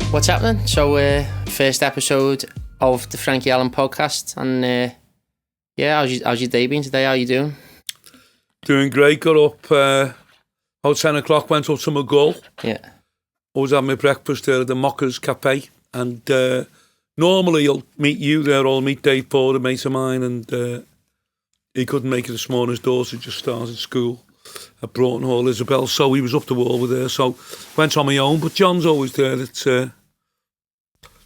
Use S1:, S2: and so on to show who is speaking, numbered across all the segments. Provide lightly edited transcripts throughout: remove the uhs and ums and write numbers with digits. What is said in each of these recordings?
S1: What's happening? So, first episode of the Frankie Allen Podcast, and how's your day been today? How are you doing?
S2: Doing great. Got up about 10 o'clock, went up to my goal.
S1: Yeah.
S2: Always had my breakfast there at the Mockers Cafe, and normally I'll meet you there, I'll meet Dave Ford, a mate of mine, and he couldn't make it this morning. His daughter just started school at Broughton Hall, Isabel, so he was up the wall with her, so went on my own. But John's always there that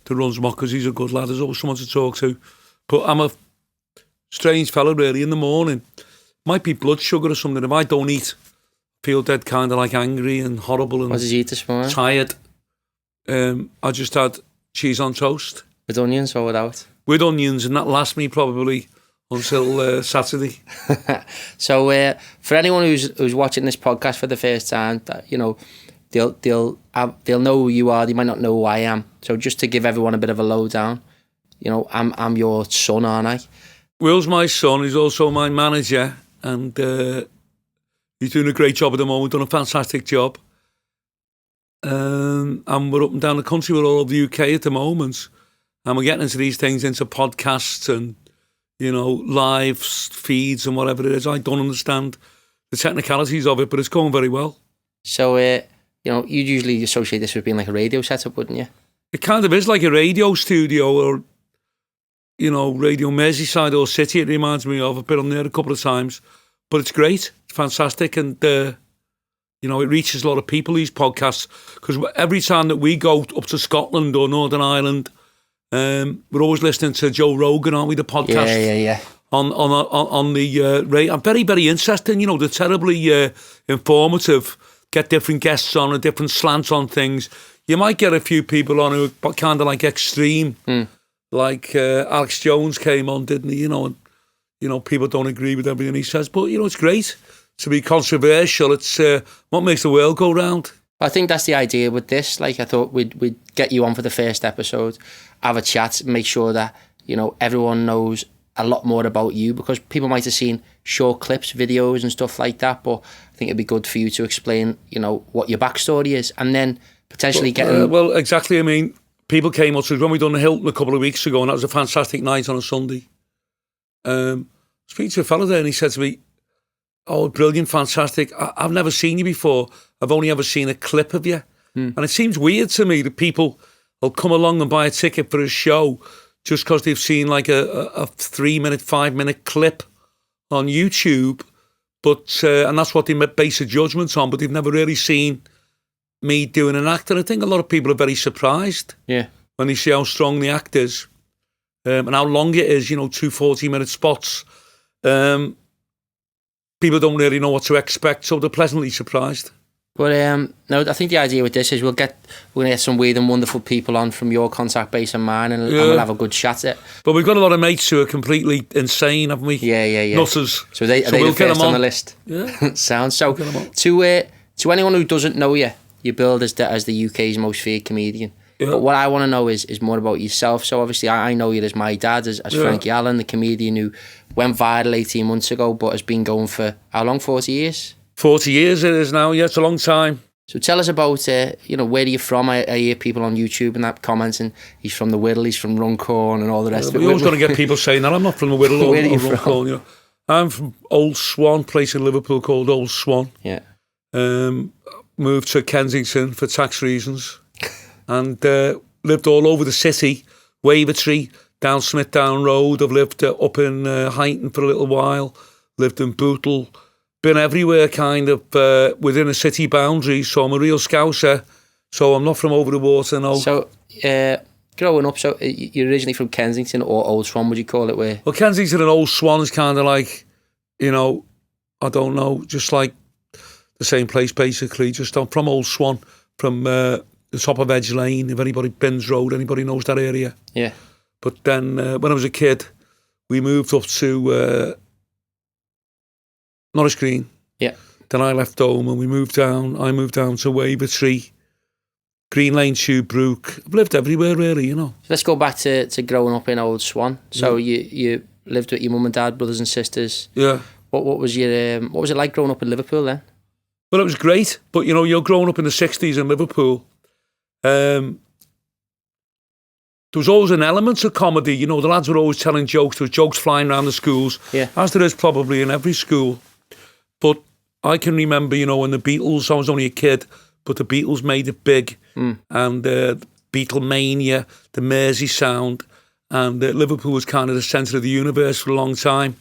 S2: runs Mockers. He's a good lad, there's always someone to talk to. But I'm a strange fella really. In the morning might be blood sugar or something. If I don't eat, feel dead kind of like angry and horrible and
S1: what did you eat this morning?
S2: Tired. I just had cheese on toast
S1: with onions or without?
S2: With onions, and that lasts me probably until Saturday.
S1: So for anyone who's watching this podcast for the first time, you know, they'll know who you are. They might not know who I am. So just to give everyone a bit of a lowdown, you know, I'm your son, aren't I?
S2: Will's my son. He's also my manager, and he's doing a great job at the moment. Done a fantastic job. And we're up and down the country. We're all over the UK at the moment, and we're getting into these things, into podcasts and, you know, live feeds and whatever it is. I don't understand the technicalities of it, but it's going very well. So,
S1: you know, you'd usually associate this with being like a radio setup, wouldn't you?
S2: It kind of is like a radio studio, or, you know, Radio Merseyside or City, it reminds me of. I've been on there a couple of times, but it's great. It's fantastic, and, you know, it reaches a lot of people, these podcasts, because every time that we go up to Scotland or Northern Ireland, we're always listening to Joe Rogan, aren't we? The podcast,
S1: yeah.
S2: On the radio. I'm very, very interesting. You know, they're terribly informative. Get different guests on, a different slant on things. You might get a few people on who are kind of like extreme, like Alex Jones came on, didn't he? You know, and you know, people don't agree with everything he says, but you know, it's great to be controversial. It's what makes the world go round.
S1: I think that's the idea with this. Like, I thought we'd get you on for the first episode, have a chat, make sure that, you know, everyone knows a lot more about you, because people might have seen short clips, videos and stuff like that, but I think it'd be good for you to explain, you know, what your backstory is, and then potentially getting...
S2: well, exactly. I mean, people came up to us when we done the Hilton a couple of weeks ago, and that was a fantastic night on a Sunday. Speaking to a fella there, and he said to me, "Oh, brilliant, fantastic. I've never seen you before. I've only ever seen a clip of you." And it seems weird to me that people will come along and buy a ticket for a show just because they've seen like a 3-minute, 5-minute clip on YouTube, but and that's what they base a judgment on, but they've never really seen me doing an act. And I think a lot of people are very surprised when they see how strong the act is, and how long it is, you know, 2 40-minute spots. People don't really know what to expect, so they're pleasantly surprised.
S1: But no, I think the idea with this is we're going to get some weird and wonderful people on from your contact base and mine, and we'll have a good chat at it.
S2: But we've got a lot of mates who are completely insane, haven't we?
S1: Yeah.
S2: Nutters.
S1: So they the first on the list.
S2: Yeah.
S1: Sounds so. To anyone who doesn't know you, you billed as the UK's most feared comedian. Yeah. But what I want to know is more about yourself. So obviously I know you as my dad, as Frankie Allen, the comedian who went viral 18 months ago, but has been going for how long? 40 years?
S2: 40 years it is now, yeah, it's a long time.
S1: So tell us about, you know, where are you from? I hear people on YouTube and that commenting, he's from the Whittle, he's from Runcorn and all the rest of it.
S2: You're always going to get people saying that. I'm not from the Whittle or Runcorn. You know. I'm from Old Swan, place in Liverpool called Old Swan.
S1: Yeah.
S2: Moved to Kensington for tax reasons, and lived all over the city, Wavertree, down Smithdown Road. I've lived up in Highton for a little while, lived in Bootle, been everywhere kind of within a city boundary, so I'm a real Scouser, so I'm not from over the water, no.
S1: So, growing up, so you're originally from Kensington or Old Swan, would you call it? Well,
S2: Kensington and Old Swan is kind of like, you know, I don't know, just like the same place basically. Just I'm from Old Swan, from the top of Edge Lane, if anybody, Binns Road, anybody knows that area.
S1: Yeah.
S2: But then when I was a kid, we moved up to Norris Green.
S1: Yeah.
S2: Then I left home and I moved down to Wavertree, Green Lane, Tubebrook. I've lived everywhere really, you know.
S1: Let's go back to growing up in Old Swan. So you lived with your mum and dad, brothers and sisters.
S2: Yeah.
S1: What was it like growing up in Liverpool then?
S2: Well, it was great, but you know, you're growing up in the 60s in Liverpool. there was always an element of comedy. You know, the lads were always telling jokes. There was jokes flying around the schools, as there is probably in every school. But I can remember, you know, when the Beatles, I was only a kid, but the Beatles made it big. And Beatlemania, the Mersey sound, and Liverpool was kind of the centre of the universe for a long time.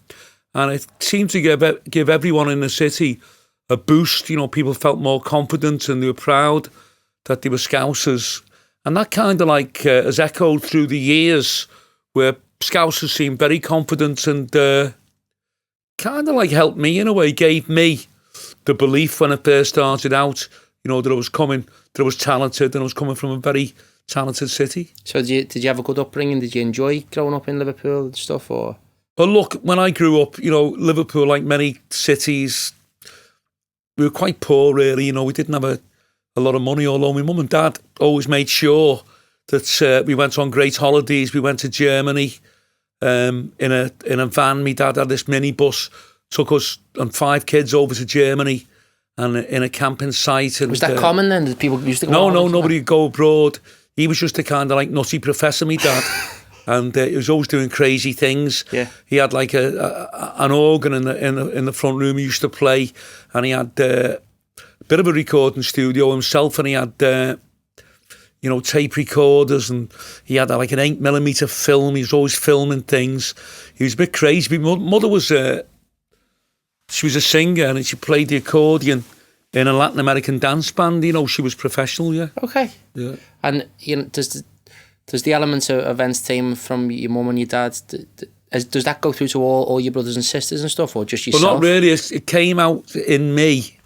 S2: And it seemed to give everyone in the city a boost. You know, people felt more confident and they were proud that they were Scousers. And that kind of like has echoed through the years, where Scousers seemed very confident and kind of like helped me in a way, gave me the belief when I first started out, you know, that I was coming, that I was talented, and I was coming from a very talented city.
S1: So did you have a good upbringing? Did you enjoy growing up in Liverpool and stuff? Or?
S2: Well, look, when I grew up, you know, Liverpool, like many cities, we were quite poor, really. You know, we didn't have a lot of money, although my mum and dad always made sure that we went on great holidays. We went to Germany in a van. My dad had this minibus, took us and 5 kids over to Germany and in a camping site. And,
S1: was that common then? Did people used to go?
S2: No, nobody would go abroad. He was just a kind of like nutty professor, my dad. And he was always doing crazy things. Yeah. He had like an organ in the front room he used to play, and he had a bit of a recording studio himself, and he had tape recorders, and he had like an 8mm film. He was always filming things. He was a bit crazy. My mother was she was a singer, and she played the accordion in a Latin American dance band. You know, she was professional. Yeah.
S1: Okay.
S2: Yeah.
S1: And you know, does the elements of entertainment from your mum and your dad, does that go through to all your brothers and sisters and stuff, or just yourself?
S2: Well, not really. It came out in me,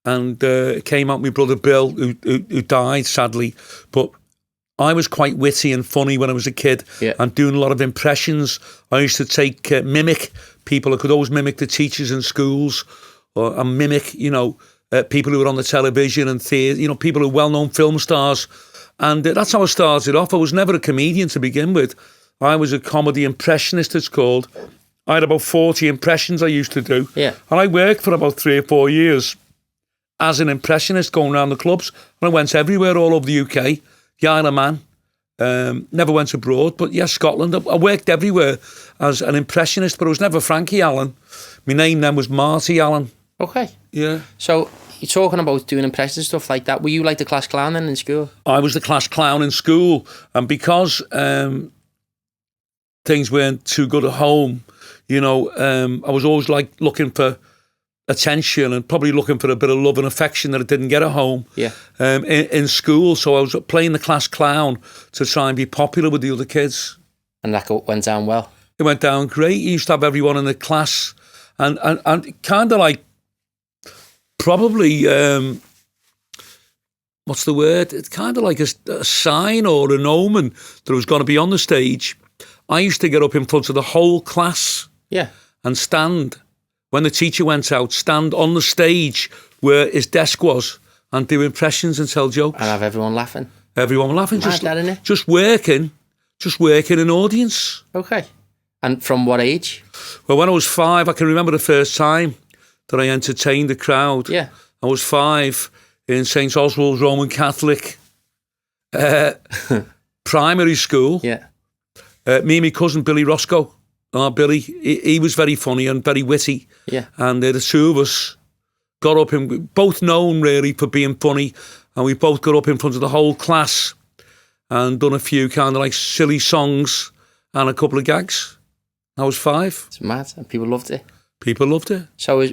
S2: and it came out my brother Bill, who died sadly. But I was quite witty and funny when I was a kid, and doing a lot of impressions. I used to mimic people. I could always mimic the teachers in schools, and mimic, people who were on the television and theatre, people who were well-known film stars. And that's how I started off. I was never a comedian to begin with. I was a comedy impressionist, it's called. I had about 40 impressions I used to do. Yeah. And I worked for about 3 or 4 years as an impressionist, going around the clubs. And I went everywhere, all over the UK. The Isle of Man. Never went abroad, but yes, Scotland. I worked everywhere as an impressionist, but I was never Frankie Allen. My name then was Marty Allen.
S1: Okay.
S2: Yeah.
S1: So you're talking about doing impressions and stuff like that. Were you like the class clown then in school? I
S2: was the class clown in school, and because things weren't too good at home, I was always like looking for attention and probably looking for a bit of love and affection that I didn't get at home. Yeah. In school, so I was playing the class clown to try and be popular with the other kids.
S1: And that went down well?
S2: It went down great. You used to have everyone in the class, and kind of like, probably, what's the word? It's kind of like a sign or an omen that I was going to be on the stage. I used to get up in front of the whole class, and stand, when the teacher went out, stand on the stage where his desk was and do impressions and tell jokes.
S1: And have everyone laughing?
S2: Everyone laughing. Just working an audience.
S1: Okay. And from what age?
S2: Well, when I was 5, I can remember the first time that I entertained the crowd. Yeah. I was 5 in St. Oswald's Roman Catholic primary school. Yeah. Me and my cousin Billy Roscoe. Billy, he was very funny and very witty. Yeah. And the two of us got up, and both known really for being funny, and we both got up in front of the whole class and done a few kind of like silly songs and a couple of gags. I was 5.
S1: It's mad, and people loved it.
S2: People loved it.
S1: So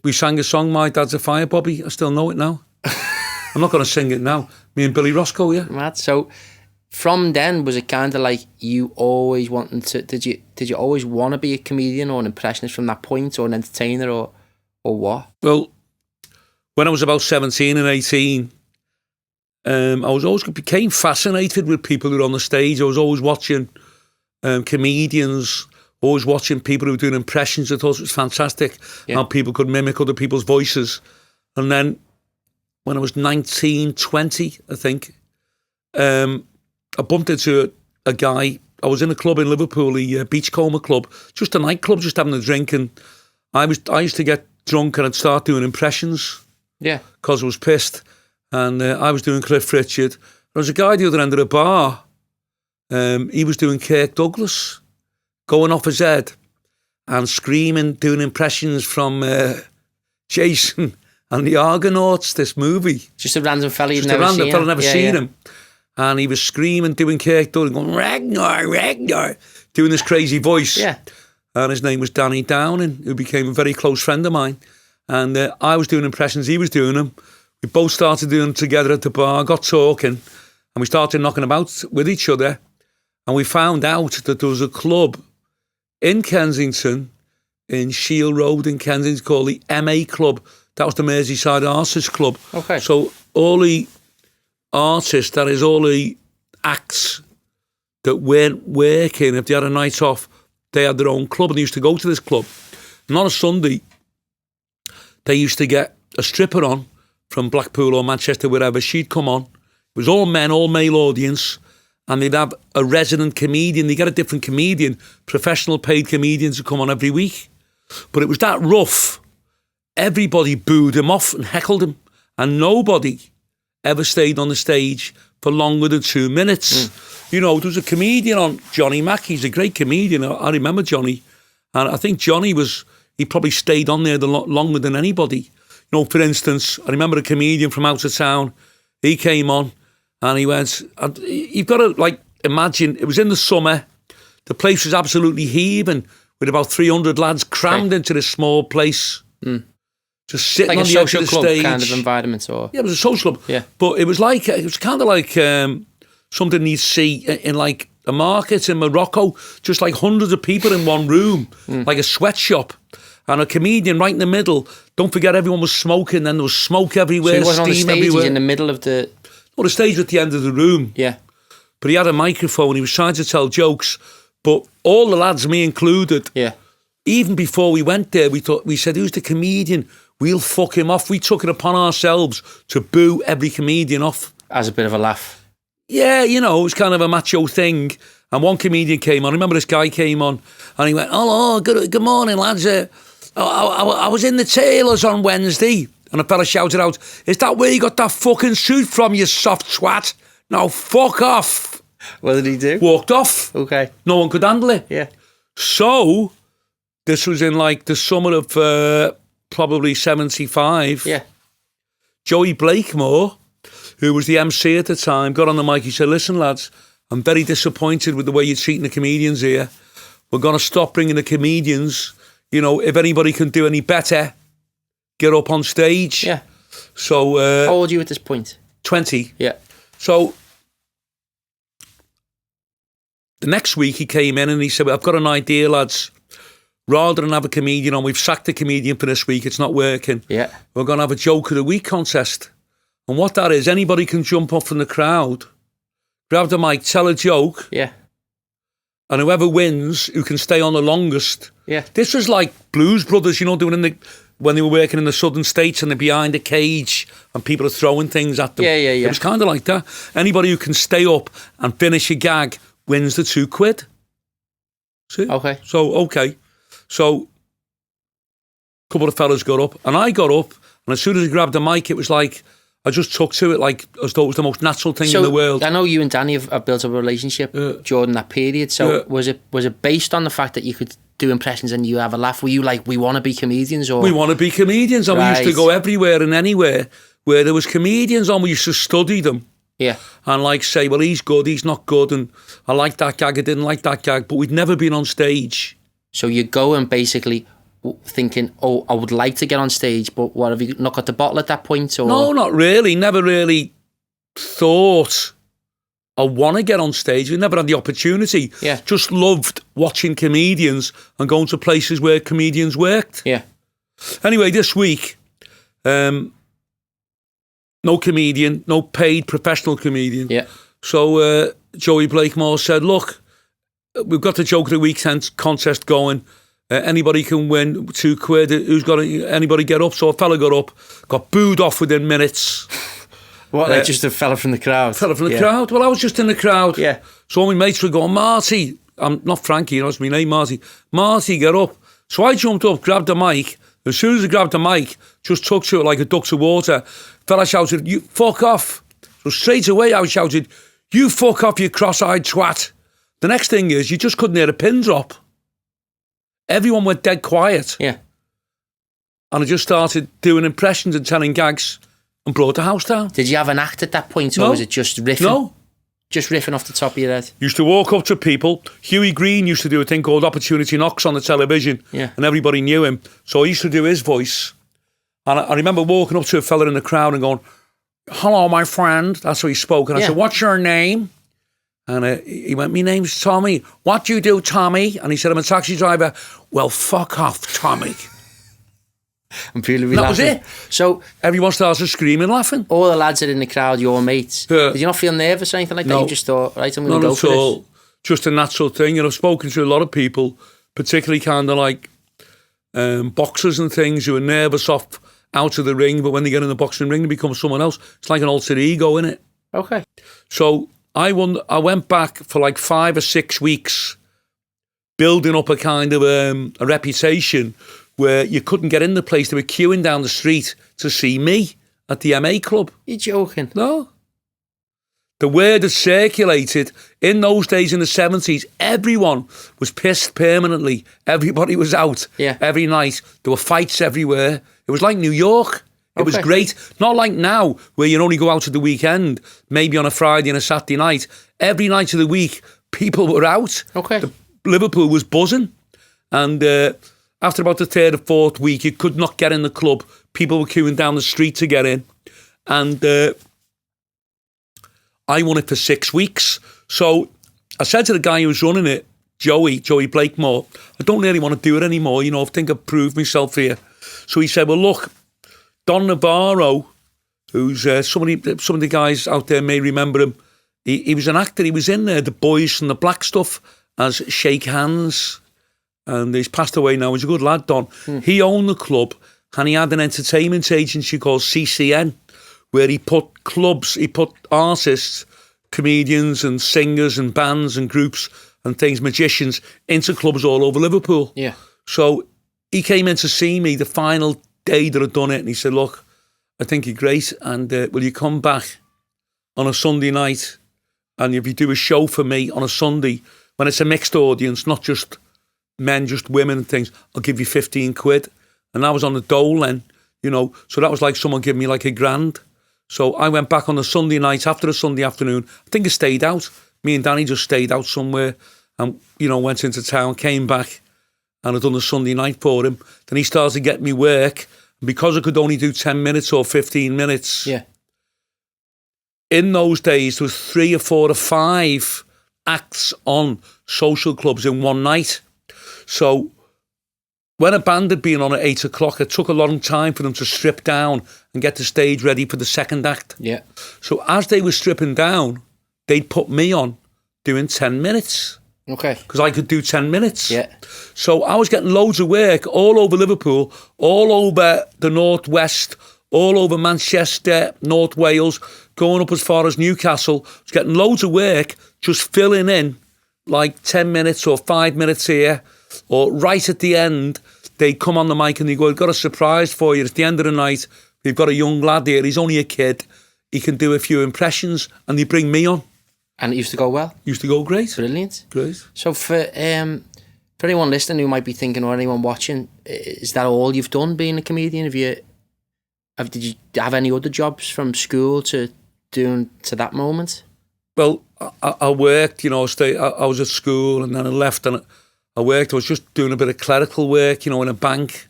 S2: we sang a song, My Dad's a Fire Bobby. I still know it now. I'm not going to sing it now. Me and Billy Roscoe, yeah.
S1: Mad. So from then, was it kind of like you always wanted to? Did you always want to be a comedian or an impressionist from that point, or an entertainer, or what?
S2: Well, when I was about 17 and 18, I became fascinated with people who were on the stage. I was always watching comedians. Always watching people who were doing impressions. I thought it was fantastic how people could mimic other people's voices. And then when I was 19, 20, I think, I bumped into a guy. I was in a club in Liverpool, the Beachcomber Club, just a nightclub, just having a drink. And I used to get drunk and I'd start doing impressions. Yeah. Because I was pissed. And I was doing Cliff Richard. There was a guy at the other end of the bar he was doing Kirk Douglas, going off his head and screaming, doing impressions from Jason and the Argonauts, this movie.
S1: Just a random fella you'd
S2: Just
S1: never
S2: a random
S1: seen.
S2: fella, never seen him. And he was screaming, doing Kirk Douglas, going, Ragnar, Ragnar, doing this crazy voice.
S1: Yeah.
S2: And his name was Danny Downing, who became a very close friend of mine. And I was doing impressions, he was doing them. We both started doing them together at the bar, got talking, and we started knocking about with each other. And we found out that there was a club in Kensington, in Shield Road in Kensington, called the MA Club. That was the Merseyside Artists Club.
S1: Okay.
S2: So all the artists, that is all the acts that weren't working, if they had a night off, they had their own club and they used to go to this club. And on a Sunday, they used to get a stripper on from Blackpool or Manchester, wherever. She'd come on. It was all men, all male audience. And they'd have a resident comedian. They get a different comedian, professional paid comedians who come on every week. But it was that rough. Everybody booed him off and heckled him. And nobody ever stayed on the stage for longer than 2 minutes. You know, there was a comedian on, Johnny Mack. He's a great comedian. I remember Johnny. And I think Johnny he probably stayed on there longer than anybody. You know, for instance, I remember a comedian from out of town. He came on and he went, you've got to, imagine, it was in the summer. The place was absolutely heaving with about 300 lads crammed into this small place. Just sitting
S1: like
S2: on
S1: a
S2: the edge
S1: social
S2: of the
S1: club
S2: stage.
S1: kind of environment, or
S2: Yeah, it was a social club.
S1: Yeah.
S2: But it was kind of like something you'd see in like a market in Morocco, just like hundreds of people in one room, like a sweatshop, and a comedian right in the middle. Don't forget, everyone was smoking, then there was smoke everywhere,
S1: so he wasn't on the
S2: steam
S1: stage,
S2: everywhere.
S1: he's in the middle of the...
S2: Well, the stage was at the end of the room.
S1: Yeah.
S2: But he had a microphone, he was trying to tell jokes, but all the lads, me included,
S1: Yeah.
S2: even before we went there, we said, who's the comedian? We'll fuck him off. We took it upon ourselves to boo every comedian off.
S1: As a bit of a laugh.
S2: Yeah, you know, it was kind of a macho thing. And one comedian came on. I remember this guy came on and he went, hello, good morning, lads. I was in the tailors on Wednesday. And a fella shouted out, is that where you got that fucking suit from, you soft twat? Now fuck off.
S1: What did he do?
S2: Walked off.
S1: Okay.
S2: No one could handle it.
S1: Yeah.
S2: So, this was in like the summer of probably 75.
S1: Yeah.
S2: Joey Blakemore, who was the MC at the time, got on the mic. He said, listen, lads, I'm very disappointed with the way you're treating the comedians here. We're going to stop bringing the comedians. You know, if anybody can do any better, get up on stage.
S1: Yeah.
S2: So,
S1: How old are you at this point?
S2: 20.
S1: Yeah.
S2: So, the next week he came in and he said, I've got an idea, lads. Rather than have a comedian on, we've sacked the comedian for this week, it's not working.
S1: Yeah.
S2: We're going to have a joke of the week contest. And what that is, anybody can jump up from the crowd, grab the mic, tell a joke,
S1: Yeah.
S2: and whoever wins, who can stay on the longest.
S1: Yeah.
S2: This was like Blues Brothers, you know, when they were working in the southern states and they're behind a cage and people are throwing things at them.
S1: Yeah.
S2: It was kind of like that. Anybody who can stay up and finish a gag wins the £2. See?
S1: Okay.
S2: So, a couple of fellas got up, and I got up, and as soon as I grabbed the mic, it was like, I just took to it like as though it was the most natural thing in the world.
S1: I know you and Danny have built up a relationship during that period, so was it based on the fact that you could do impressions and you have a laugh? Were you like, we want to be comedians? Or
S2: We want to be comedians, and we used to go everywhere and anywhere where there was comedians on, we used to study them.
S1: Yeah.
S2: And like say, well, he's good, he's not good, and I like that gag, I didn't like that gag, but we'd never been on stage.
S1: So you go and basically thinking, oh, I would like to get on stage, but what, have you not got the bottle at that point? Or?
S2: No, not really. Never really thought I want to get on stage. We never had the opportunity.
S1: Yeah.
S2: Just loved watching comedians and going to places where comedians worked.
S1: Yeah.
S2: Anyway, this week, no comedian, no paid professional comedian.
S1: Yeah.
S2: So Joey Blakemore said, look, we've got the joke of the week contest going. Anybody can win £2. Anybody get up? So a fella got up, got booed off within minutes.
S1: What, like just a fella from the crowd?
S2: Fella from the crowd? Well, I was just in the crowd.
S1: Yeah.
S2: So all my mates were going, Marty, I'm not Frankie, that's my name, Marty. Marty, get up. So I jumped up, grabbed the mic. As soon as I grabbed the mic, just took to it like a duck to water. Fella shouted, you fuck off. So straight away I shouted, you fuck off, you cross-eyed twat. The next thing is you just couldn't hear a pin drop. Everyone went dead quiet.
S1: Yeah.
S2: And I just started doing impressions and telling gags and brought the house down.
S1: Did you have an act at that point, or
S2: No.
S1: was it just riffing?
S2: No.
S1: Just riffing off the top of your head?
S2: Used to walk up to people. Huey Green used to do a thing called Opportunity Knocks on the television.
S1: Yeah.
S2: And everybody knew him. So I used to do his voice. And I remember walking up to a fella in the crowd and going, "Hello, my friend." That's how he spoke. And I said, "What's your name?" And he went, "My name's Tommy." "What do you do, Tommy?" And he said, "I'm a taxi driver." "Well, fuck off, Tommy."
S1: I'm feeling
S2: That was it.
S1: So
S2: Everyone started screaming, laughing.
S1: all the lads that are in the crowd, your mates,
S2: Yeah.
S1: did you not feel nervous or anything like that?
S2: No.
S1: You just thought, right, I'm going
S2: Not
S1: to go
S2: at
S1: for
S2: all.
S1: this?
S2: Just a natural thing. And I've spoken to a lot of people, particularly kind of like boxers and things, who are nervous off out of the ring, but when they get in the boxing ring, they become someone else. It's like an alter ego, innit?
S1: Okay.
S2: So I went back for like 5 or 6 weeks, building up a kind of a reputation where you couldn't get in the place. They were queuing down the street to see me at the MA club.
S1: You're joking.
S2: No. The word had circulated in those days in the 70s. Everyone was pissed permanently. Everybody was out every night. There were fights everywhere. It was like New York. It was great. Not like now, where you only go out at the weekend, maybe on a Friday and a Saturday night. Every night of the week, people were out.
S1: Okay.
S2: Liverpool was buzzing. And after about the 3rd or 4th week, you could not get in the club. People were queuing down the street to get in. And I won it for 6 weeks. So I said to the guy who was running it, Joey Blakemore, "I don't really want to do it anymore. I think I've proved myself here." So he said, "Well, look, Don Navarro," who's some of the guys out there may remember him. He was an actor. He was in The Boys from the Black Stuff as Shake Hands. And he's passed away now. He's a good lad, Don. He owned the club, and he had an entertainment agency called CCN, where he put artists, comedians and singers and bands and groups and things, magicians, into clubs all over Liverpool.
S1: Yeah.
S2: So he came in to see me the final day that I'd done it, and he said, "Look, I think you're great, and will you come back on a Sunday night, and if you do a show for me on a Sunday, when it's a mixed audience, not just men, just women and things, I'll give you 15 quid. And I was on the dole then, so that was like someone giving me like $1,000. So I went back on the Sunday night after a Sunday afternoon. I think I stayed out. Me and Danny just stayed out somewhere and, went into town, came back, and I'd done the Sunday night for him. Then he started getting me work. And because I could only do 10 minutes or 15 minutes, in those days, there was 3 or 4 or 5 acts on social clubs in one night. So when a band had been on at 8 o'clock, it took a long time for them to strip down and get the stage ready for the second act.
S1: Yeah.
S2: So as they were stripping down, they'd put me on doing 10 minutes.
S1: Okay.
S2: Because I could do 10 minutes.
S1: Yeah.
S2: So I was getting loads of work all over Liverpool, all over the Northwest, all over Manchester, North Wales, going up as far as Newcastle. I was getting loads of work, just filling in like 10 minutes or 5 minutes here. Or right at the end, they come on the mic and they go, "I've got a surprise for you. It's the end of the night. We've got a young lad here. He's only a kid. He can do a few impressions." And they bring me on.
S1: And it used to go well?
S2: Used to go great.
S1: Brilliant.
S2: Great.
S1: So for anyone listening who might be thinking, or anyone watching, is that all you've done being a comedian? Did you have any other jobs from school to doing to that moment?
S2: Well, I worked, I was at school and then I left and I worked. I was just doing a bit of clerical work, in a bank.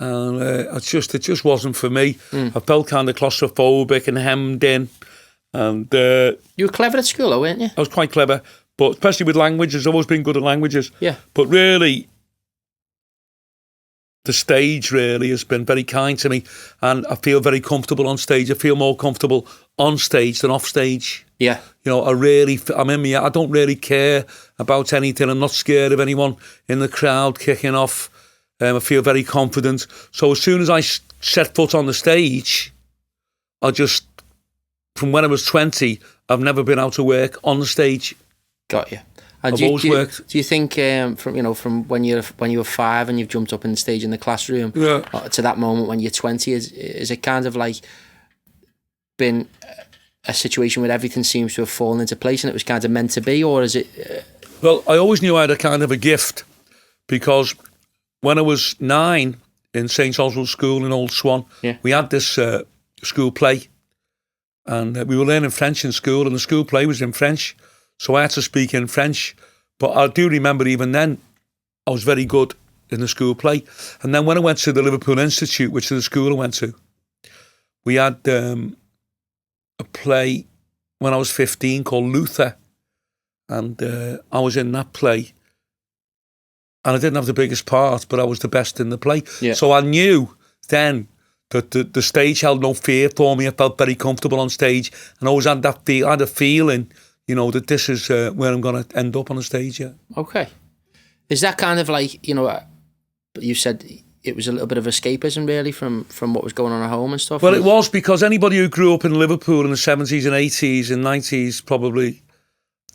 S2: And it just wasn't for me. I felt kind of claustrophobic and hemmed in. And
S1: you were clever at school, though, weren't you?
S2: I was quite clever, but especially with languages. I've always been good at languages.
S1: Yeah.
S2: But really, the stage really has been very kind to me, and I feel very comfortable on stage. I feel more comfortable on stage than off stage.
S1: Yeah.
S2: I'm in me. I don't really care about anything. I'm not scared of anyone in the crowd kicking off. I feel very confident. So as soon as I set foot on the stage, from when I was 20, I've never been out of work on the stage.
S1: Got you.
S2: I've always worked.
S1: Do you think from when you were 5 and you've jumped up in the stage in the classroom to that moment when you're 20, is it kind of like been a situation where everything seems to have fallen into place and it was kind of meant to be, or is it?
S2: Well, I always knew I had a kind of a gift, because when I was 9 in St Oswald School in Old Swan, we had this school play, and we were learning French in school, and the school play was in French, so I had to speak in French. But I do remember even then, I was very good in the school play. And then when I went to the Liverpool Institute, which is the school I went to, we had a play when I was 15 called Luther. And I was in that play. And I didn't have the biggest part, but I was the best in the play. Yeah. So I knew then that the stage held no fear for me. I felt very comfortable on stage. And I always had that I had a feeling, you know, that this is where I'm going to end up on the stage, yeah.
S1: Okay. Is that kind of like, you know, you said it was a little bit of escapism, really, from what was going on at home and stuff?
S2: Well, it was, because anybody who grew up in Liverpool in the 70s and 80s and 90s probably,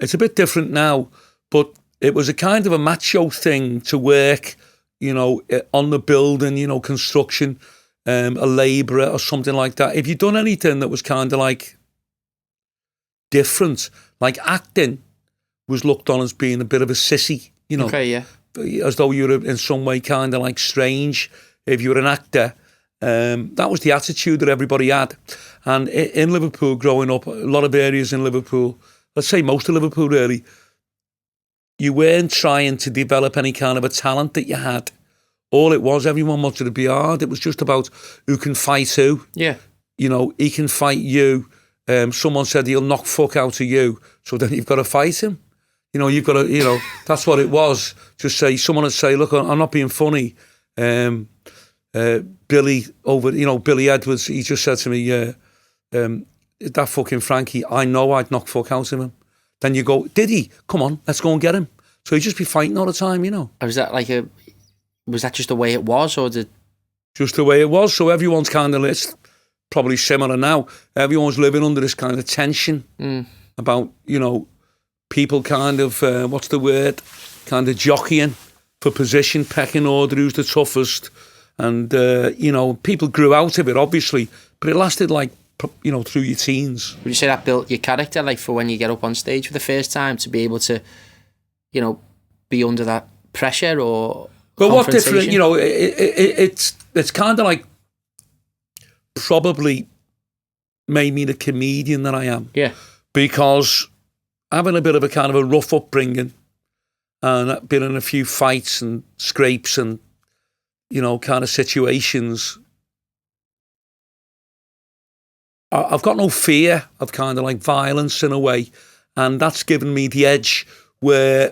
S2: it's a bit different now, but it was a kind of a macho thing to work, you know, on the building, you know, construction, a labourer or something like that. If you'd done anything that was kind of like different, like acting was looked on as being a bit of a sissy, you know.
S1: Okay, yeah.
S2: As though you were in some way kind of like strange if you were an actor. That was the attitude that everybody had. And in Liverpool, growing up, a lot of areas in Liverpool, let's say most of Liverpool really, you weren't trying to develop any kind of a talent that you had. All it was, everyone wanted to be hard. It was just about who can fight who.
S1: Yeah.
S2: You know, he can fight you. Someone said he'll knock fuck out of you, so then you've got to fight him. You know, you've got to, you know, that's what it was. Just say, someone would say, look, I'm not being funny. Billy Edwards, he just said to me, that fucking Frankie, I know I'd knock fuck out of him. Then you go, did he? Come on, let's go and get him. So he'd just be fighting all the time, you know.
S1: Was that just the way it was, or did...
S2: Just the way it was. So everyone's kind of, it's probably similar now. Everyone's living under this kind of tension about, you know, people kind of, what's the word, kind of jockeying for position, pecking order, who's the toughest. And, you know, people grew out of it, obviously, but it lasted like, you know, through your teens.
S1: Would you say that built your character, like for when you get up on stage for the first time, to be able to, you know, be under that pressure or...
S2: But what different, you know, it's kind of like probably made me the comedian that I am.
S1: Yeah.
S2: Because having a bit of a kind of a rough upbringing and been in a few fights and scrapes and, you know, kind of situations, I've got no fear of kind of like violence in a way. And that's given me the edge where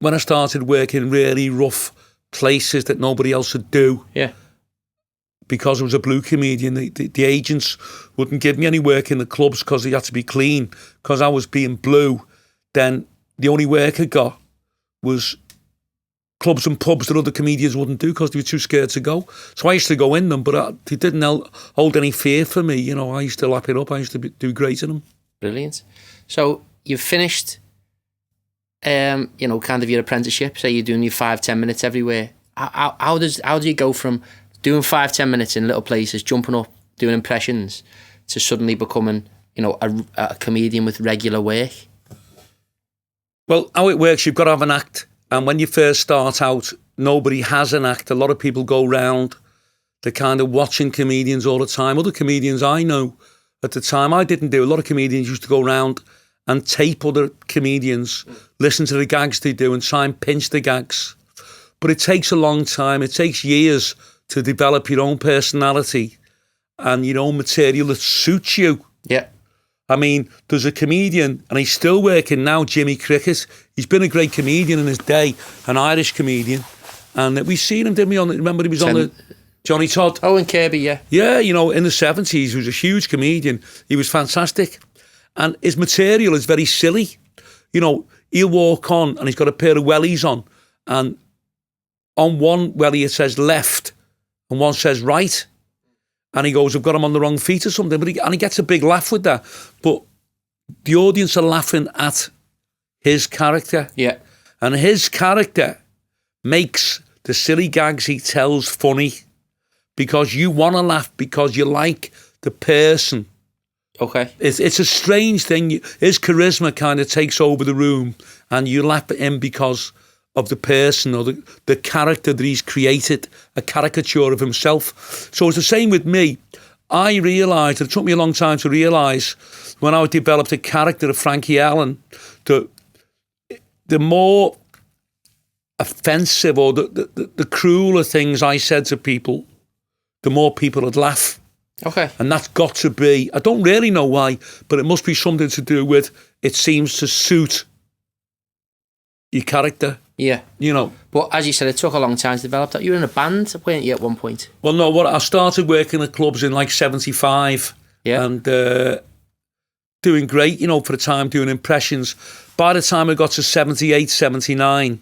S2: when I started working really rough places that nobody else would do,
S1: yeah,
S2: because I was a blue comedian, the agents wouldn't give me any work in the clubs because they had to be clean. Because I was being blue, then the only work I got was clubs and pubs that other comedians wouldn't do because they were too scared to go. So I used to go in them, but they didn't hold any fear for me. You know, I used to lap it up. I used to do great in them.
S1: Brilliant. So you've finished... you know, kind of your apprenticeship, say you're doing your 5-10 minutes everywhere. How do you go from doing 5-10 minutes in little places, jumping up, doing impressions, to suddenly becoming, you know, a comedian with regular work?
S2: Well, how it works, you've got to have an act. And when you first start out, nobody has an act. A lot of people go round, they're kind of watching comedians all the time. Other comedians I know at the time, I didn't do. A lot of comedians used to go round and tape other comedians, listen to the gags they do and try and pinch the gags. But it takes a long time. It takes years to develop your own personality and your own material that suits you.
S1: Yeah.
S2: I mean, there's a comedian, and he's still working now, Jimmy Cricket. He's been a great comedian in his day, an Irish comedian. And we've seen him, didn't we? Remember he was on the Johnny Todd?
S1: Oh, and Kirby, yeah.
S2: Yeah, you know, in the 70s, he was a huge comedian. He was fantastic. And his material is very silly. You know, he'll walk on and he's got a pair of wellies on. And on one wellie it says left and one says right. And he goes, I've got him on the wrong feet or something. But he gets a big laugh with that. But the audience are laughing at his character.
S1: Yeah.
S2: And his character makes the silly gags he tells funny because you want to laugh because you like the person
S1: Okay.
S2: It's a strange thing. His charisma kind of takes over the room, and you laugh at him because of the person or the character that he's created, a caricature of himself. So it's the same with me. I realised, it took me a long time to realise, when I developed a character of Frankie Allen, that the more offensive or the crueler things I said to people, the more people would laugh.
S1: Okay.
S2: And that's got to be, I don't really know why, but it must be something to do with, it seems to suit your character.
S1: Yeah.
S2: You know.
S1: But as you said, it took a long time to develop that. You were in a band, weren't you, at one point?
S2: Well, no, I started working at clubs in like 75.
S1: Yeah.
S2: And doing great, you know, for the time, doing impressions. By the time I got to 78, 79,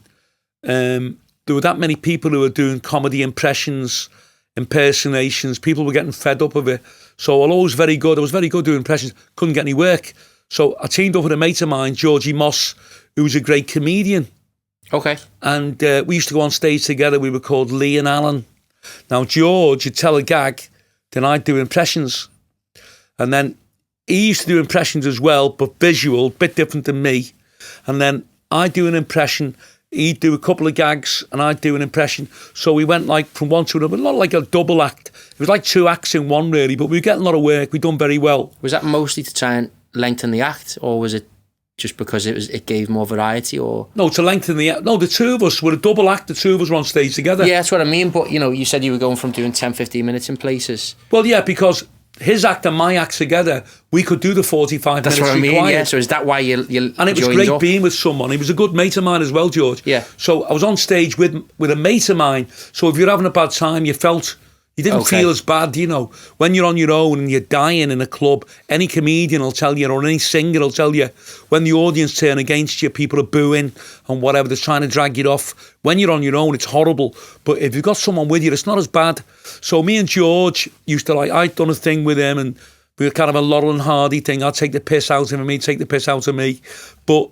S2: there were that many people who were doing comedy impressions, impersonations. People were getting fed up of it. So I was very good doing impressions, couldn't get any work. So I teamed up with a mate of mine, Georgie Moss, who was a great comedian.
S1: Okay.
S2: And we used to go on stage together. We were called Lee and Alan. Now, George, you'd tell a gag, then I'd do impressions. And then he used to do impressions as well, but visual, bit different than me. And then I'd do an impression, he'd do a couple of gags, and I'd do an impression. So we went like from one to another, not like a double act. It was like 2 acts in one, really, but we were getting a lot of work. We'd done very well.
S1: Was that mostly to try and lengthen the act, or was it just because it gave more variety? Or
S2: no, to lengthen the act. No, the two of us were a double act. The two of us were on stage together.
S1: Yeah, that's what I mean. But, you know, you said you were going from doing 10, 15 minutes in places.
S2: Well, yeah, because his act and my act together, we could do the 45
S1: that's
S2: minutes
S1: what I mean,
S2: required.
S1: yeah. So is that why you
S2: and it was great being with someone. He was a good mate of mine as well, George.
S1: Yeah.
S2: So I was on stage with a mate of mine. So if you're having a bad time, you didn't feel as bad, you know. When you're on your own and you're dying in a club, any comedian will tell you, or any singer will tell you, when the audience turn against you, people are booing and whatever, they're trying to drag you off. When you're on your own, it's horrible. But if you've got someone with you, it's not as bad. So me and George used to, like, I'd done a thing with him, and we were kind of a Laurel and Hardy thing. I'd take the piss out of him, he'd take the piss out of me. But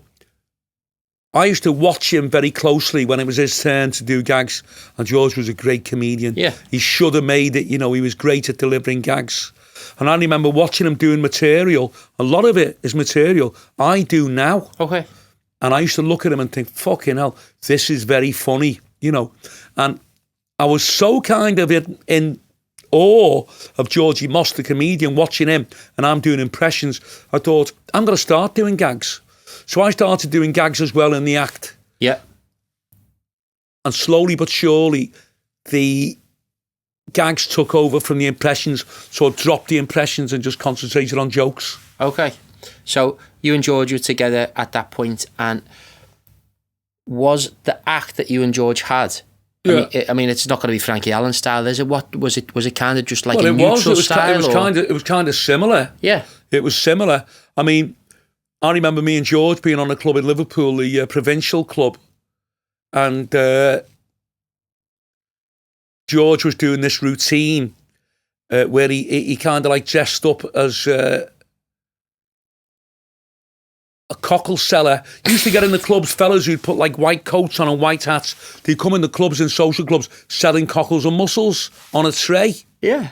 S2: I used to watch him very closely when it was his turn to do gags, and George was a great comedian.
S1: Yeah.
S2: He should have made it, you know, he was great at delivering gags. And I remember watching him doing material. A lot of it is material I do now.
S1: Okay.
S2: And I used to look at him and think, fucking hell, this is very funny, you know. And I was so kind of in awe of Georgie Moss, the comedian, watching him, and I'm doing impressions. I thought, I'm going to start doing gags. So I started doing gags as well in the act.
S1: Yeah.
S2: And slowly but surely, the gags took over from the impressions. So I dropped the impressions and just concentrated on jokes.
S1: Okay. So you and George were together at that point, and was the act that you and George had,
S2: Yeah.
S1: I mean, it's not going to be Frankie Allen style, is it? What was it? Was it kind of just like
S2: Well,
S1: a neutral style?
S2: It was kind of similar.
S1: Yeah.
S2: It was similar. I mean, I remember me and George being on a club in Liverpool, the Provincial Club, and George was doing this routine where he kind of like dressed up as a cockle seller. You used to get in the clubs fellas who'd put like white coats on and white hats. They'd come in the clubs and social clubs selling cockles and mussels on a tray.
S1: Yeah.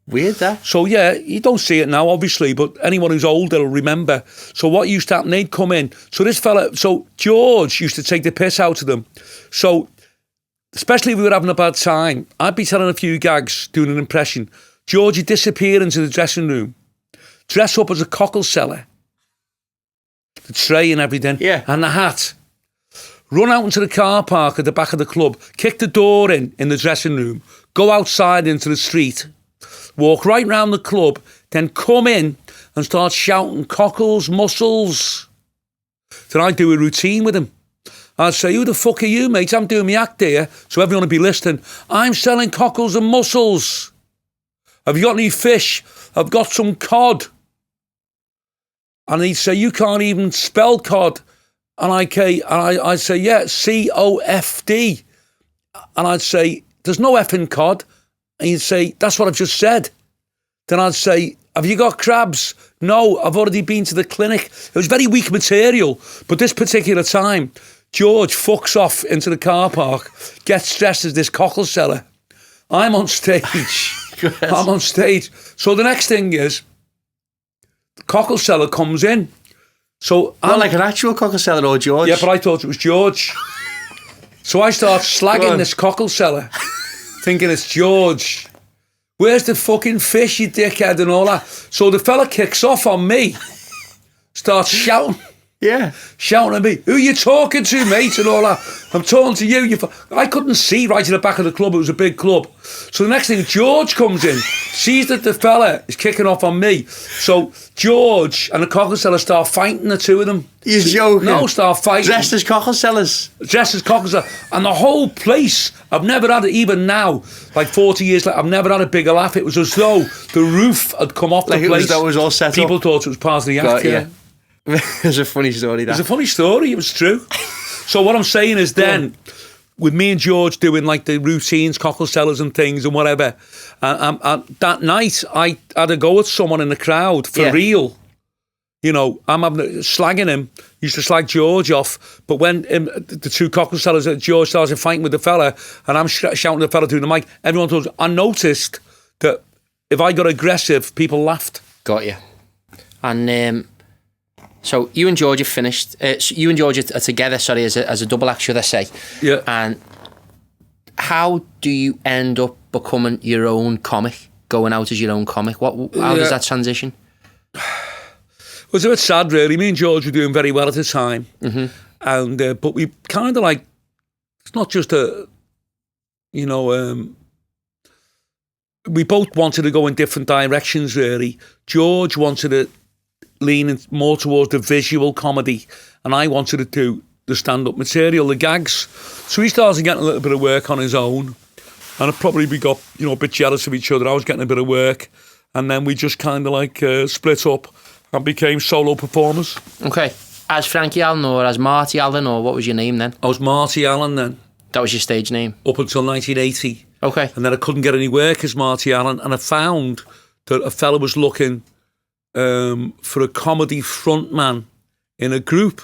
S1: Weird, that.
S2: So, yeah, you don't see it now, obviously, but anyone who's older will remember. So what used to happen, they'd come in. So George used to take the piss out of them. So, especially if we were having a bad time, I'd be telling a few gags, doing an impression. George would disappear into the dressing room, dress up as a cockle seller, the tray and everything,
S1: yeah,
S2: and the hat, run out into the car park at the back of the club, kick the door in the dressing room, go outside into the street, walk right round the club, then come in and start shouting cockles, mussels. Then I'd do a routine with him. I'd say, who the fuck are you, mate? I'm doing my act here, so everyone would be listening. I'm selling cockles and mussels. Have you got any fish? I've got some cod. And he'd say, you can't even spell cod. And I'd say, yeah, COFD. And I'd say, there's no F in cod. And he'd say, that's what I've just said. Then I'd say, have you got crabs? No, I've already been to the clinic. It was very weak material. But this particular time, George fucks off into the car park, gets dressed as this cockle seller. I'm on stage. I'm on stage. So the next thing is, cockle seller comes in. So
S1: Well, like an actual cockle seller or George?
S2: Yeah, but I thought it was George. So I start slagging this cockle seller, thinking it's George. Where's the fucking fish, you dickhead, and all that? So the fella kicks off on me, starts shouting.
S1: Yeah.
S2: Shouting at me, who you talking to, mate, and all that. I'm talking to you. I couldn't see right in the back of the club. It was a big club. So the next thing, George comes in, sees that the fella is kicking off on me. So George and the cockle seller start fighting, the two of them.
S1: You're joking?
S2: No, start fighting.
S1: Dressed as cockle sellers?
S2: Dressed as cockle sellers. And the whole place, I've never had it, even now, like 40 years later, I've never had a bigger laugh. It was as though the roof had come off the place.
S1: It was all set up?
S2: People thought it was part of the act, yeah.
S1: It's a funny story, that.
S2: It's a funny story, it was true. So what I'm saying is then, with me and George doing like the routines, cockle sellers and things and whatever, that night I had a go at someone in the crowd for real. You know, I'm slagging him, used to slag George off, but when the two cockle sellers, George started fighting with the fella and I'm shouting at the fella through the mic, everyone thought, I noticed that if I got aggressive, people laughed.
S1: Got you. And so you and George are finished. You and George are together, sorry, as a double act, should I say.
S2: Yeah.
S1: And how do you end up becoming your own comic, going out as your own comic? How does that transition?
S2: It was a bit sad, really. Me and George were doing very well at the time. Mm-hmm. And but we kind of like, it's not just we both wanted to go in different directions, really. George wanted to leaning more towards the visual comedy, and I wanted to do the stand-up material, the gags. So he started getting a little bit of work on his own, and we got a bit jealous of each other. I was getting a bit of work, and then we just kind of like split up and became solo performers.
S1: Okay. As Frankie Allen or as Marty Allen, or what was your name then?
S2: I was Marty Allen then.
S1: That was your stage name?
S2: Up until 1980.
S1: Okay.
S2: And then I couldn't get any work as Marty Allen, and I found that a fella was looking for a comedy frontman in a group.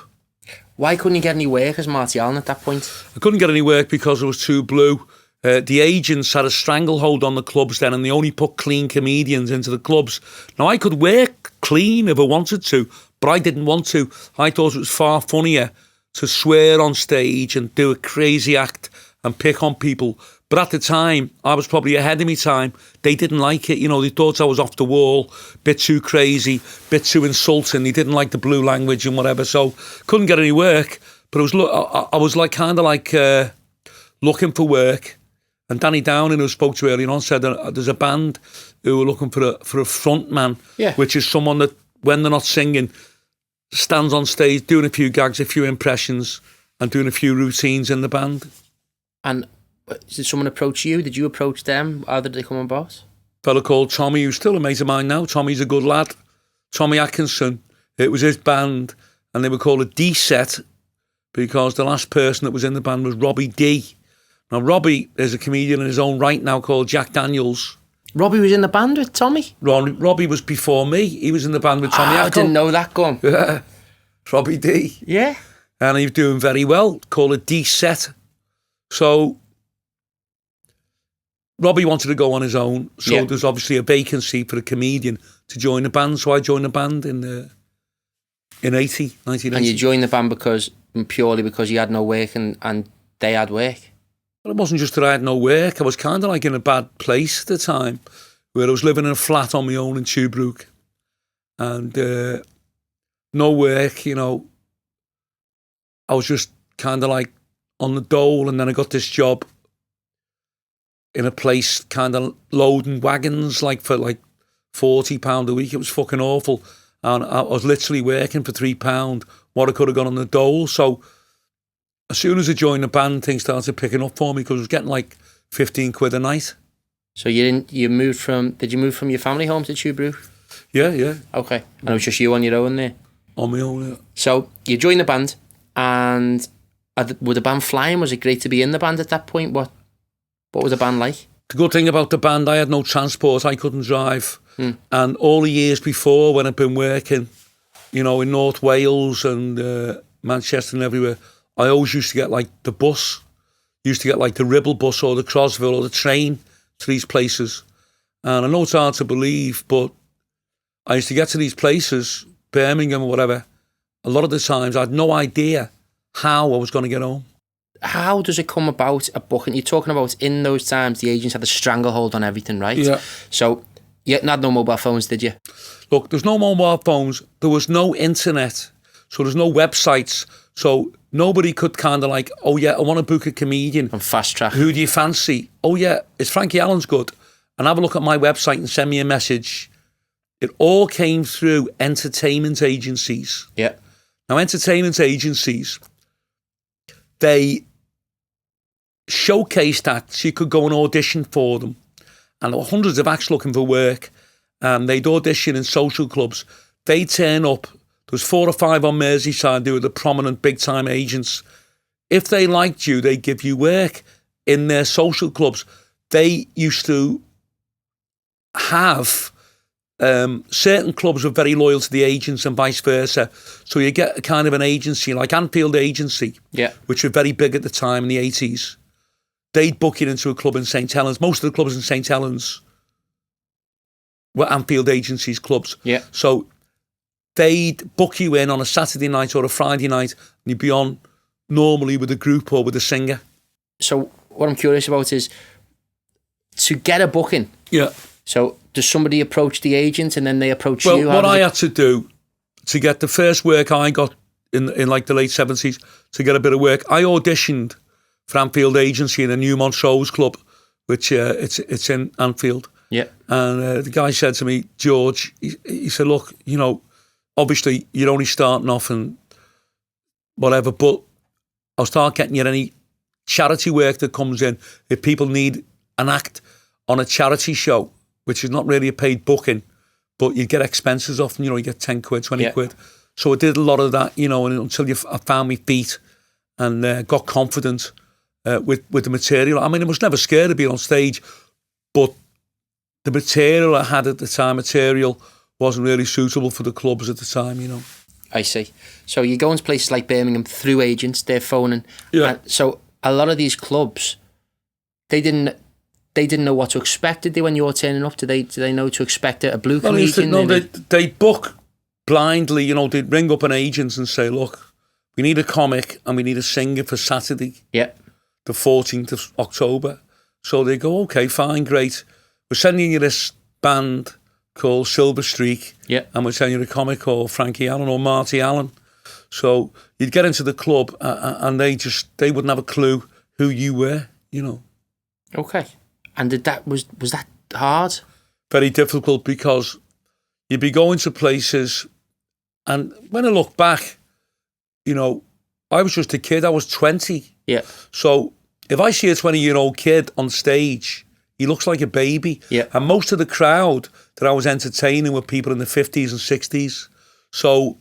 S1: Why couldn't you get any work as Marty Allen at that point?
S2: I couldn't get any work because I was too blue. The agents had a stranglehold on the clubs then, and they only put clean comedians into the clubs. Now, I could work clean if I wanted to, but I didn't want to. I thought it was far funnier to swear on stage and do a crazy act and pick on people. But at the time, I was probably ahead of my time. They didn't like it. You know, they thought I was off the wall, bit too crazy, bit too insulting. They didn't like the blue language and whatever. So couldn't get any work. But I was like kind of like looking for work. And Danny Downing, who I spoke to earlier on, said that there's a band who were looking for a front man, which is someone that, when they're not singing, stands on stage doing a few gags, a few impressions, and doing a few routines in the band.
S1: And did someone approach you? Did you approach them? How did they come about?
S2: A fella called Tommy, who's still a mate of mine now. Tommy's a good lad. Tommy Atkinson. It was his band, and they were called a D-set because the last person that was in the band was Robbie D. Now, Robbie is a comedian in his own right now called Jack Daniels.
S1: Robbie was in the band with Tommy?
S2: Robbie was before me. He was in the band with Tommy Atkinson.
S1: I didn't know that, Gun.
S2: Yeah. Robbie D.
S1: Yeah.
S2: And he was doing very well, called a D-set. So Robbie wanted to go on his own, so there's obviously a vacancy for a comedian to join the band. So I joined the band in 1980.
S1: And you joined the band purely because you had no work and they had work?
S2: Well, it wasn't just that I had no work. I was kind of like in a bad place at the time, where I was living in a flat on my own in Tuebrook, and no work. You know, I was just kind of like on the dole, and then I got this job in a place kind of loading wagons, like for like £40 a week. It was fucking awful, and I was literally working for £3 what I could have got on the dole. So as soon as I joined the band, things started picking up for me because I was getting like 15 quid a night. So
S1: did you move from your family home to Tuebrook?
S2: Yeah.
S1: Okay. And it was just you on your own there?
S2: On my own, yeah.
S1: So you joined the band, and were the band flying? Was it great to be in the band at that point? What was the band like?
S2: The good thing about the band, I had no transport. I couldn't drive. And all the years before, when I'd been working, you know, in North Wales and Manchester and everywhere, I always used to get like the bus. Used to get like the Ribble bus or the Crosville or the train to these places. And I know it's hard to believe, but I used to get to these places, Birmingham or whatever, a lot of the times I had no idea how I was going to get home.
S1: How does it come about a booking? You're talking about in those times the agents had a stranglehold on everything, right?
S2: Yeah.
S1: So you had no mobile phones, did you?
S2: Look, there's no mobile phones. There was no internet. So there's no websites. So nobody could kind of like, oh yeah, I want to book a comedian.
S1: On Fast Track.
S2: Who do you fancy? Oh yeah, is Frankie Allen's good? And have a look at my website and send me a message. It all came through entertainment agencies.
S1: Yeah.
S2: Now, entertainment agencies, they showcased acts. You could go and audition for them. And there were hundreds of acts looking for work. They'd audition in social clubs. They'd turn up. There was 4 or 5 on Merseyside. They were the prominent big-time agents. If they liked you, they'd give you work in their social clubs. They used to have... certain clubs were very loyal to the agents and vice versa. So you get a kind of an agency like Anfield Agency, which were very big at the time in the 80s. They'd book you into a club in St Helens. Most of the clubs in St Helens were Anfield Agency's clubs.
S1: Yeah.
S2: So they'd book you in on a Saturday night or a Friday night, and you'd be on normally with a group or with a singer.
S1: So what I'm curious about is to get a booking.
S2: Yeah.
S1: So does somebody approach the agent and then they approach
S2: you?
S1: you?
S2: Well, what I had to do to get the first work I got in like the late 70s, to get a bit of work, I auditioned for Anfield Agency in a New Montrose club, which it's in Anfield.
S1: Yeah.
S2: And the guy said to me, George, he said, look, you know, obviously you're only starting off and whatever, but I'll start getting you any charity work that comes in. If people need an act on a charity show, which is not really a paid booking, but you get expenses off them, you know, you get 10 quid, 20 quid. So I did a lot of that, you know, and until I found my feet and got confident with the material. I mean, I was never scared of being on stage, but the material I had at the time, wasn't really suitable for the clubs at the time, you know.
S1: I see. So you go into places like Birmingham through agents, they're phoning.
S2: Yeah.
S1: So a lot of these clubs, they didn't know what to expect, did they, when you were turning up? Do they know to expect a blue comedian?
S2: No, they book blindly, you know, they'd ring up an agent and say, look, we need a comic and we need a singer for Saturday, the 14th of October. So they go, okay, fine, great. We're sending you this band called Silver Streak, and we're sending you a comic called Frankie Allen or Marty Allen. So you'd get into the club and they wouldn't have a clue who you were, you know.
S1: Okay. And was that hard?
S2: Very difficult, because you'd be going to places, and when I look back, you know, I was just a kid. I was 20. Yeah. So if I see a 20-year-old kid on stage, he looks like a baby. Yeah. And most of the crowd that I was entertaining were people in the 50s and 60s. So,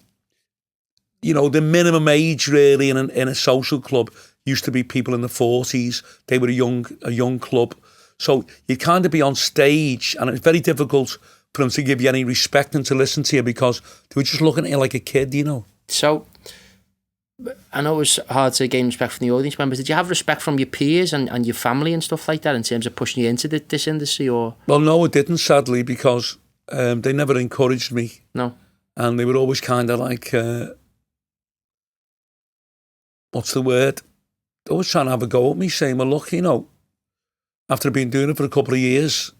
S2: you know, the minimum age really in a social club used to be people in the 40s. They were a young club. So you'd kind of be on stage, and it's very difficult for them to give you any respect and to listen to you, because they were just looking at you like a kid, you know.
S1: So I know it was hard to gain respect from the audience members. Did you have respect from your peers and your family and stuff like that in terms of pushing you into this industry? Or?
S2: Well, no, it didn't, sadly, because they never encouraged me.
S1: No.
S2: And they were always kind of like, what's the word? Always trying to have a go at me, saying, well, look, you know, after I've been doing it for a couple of years,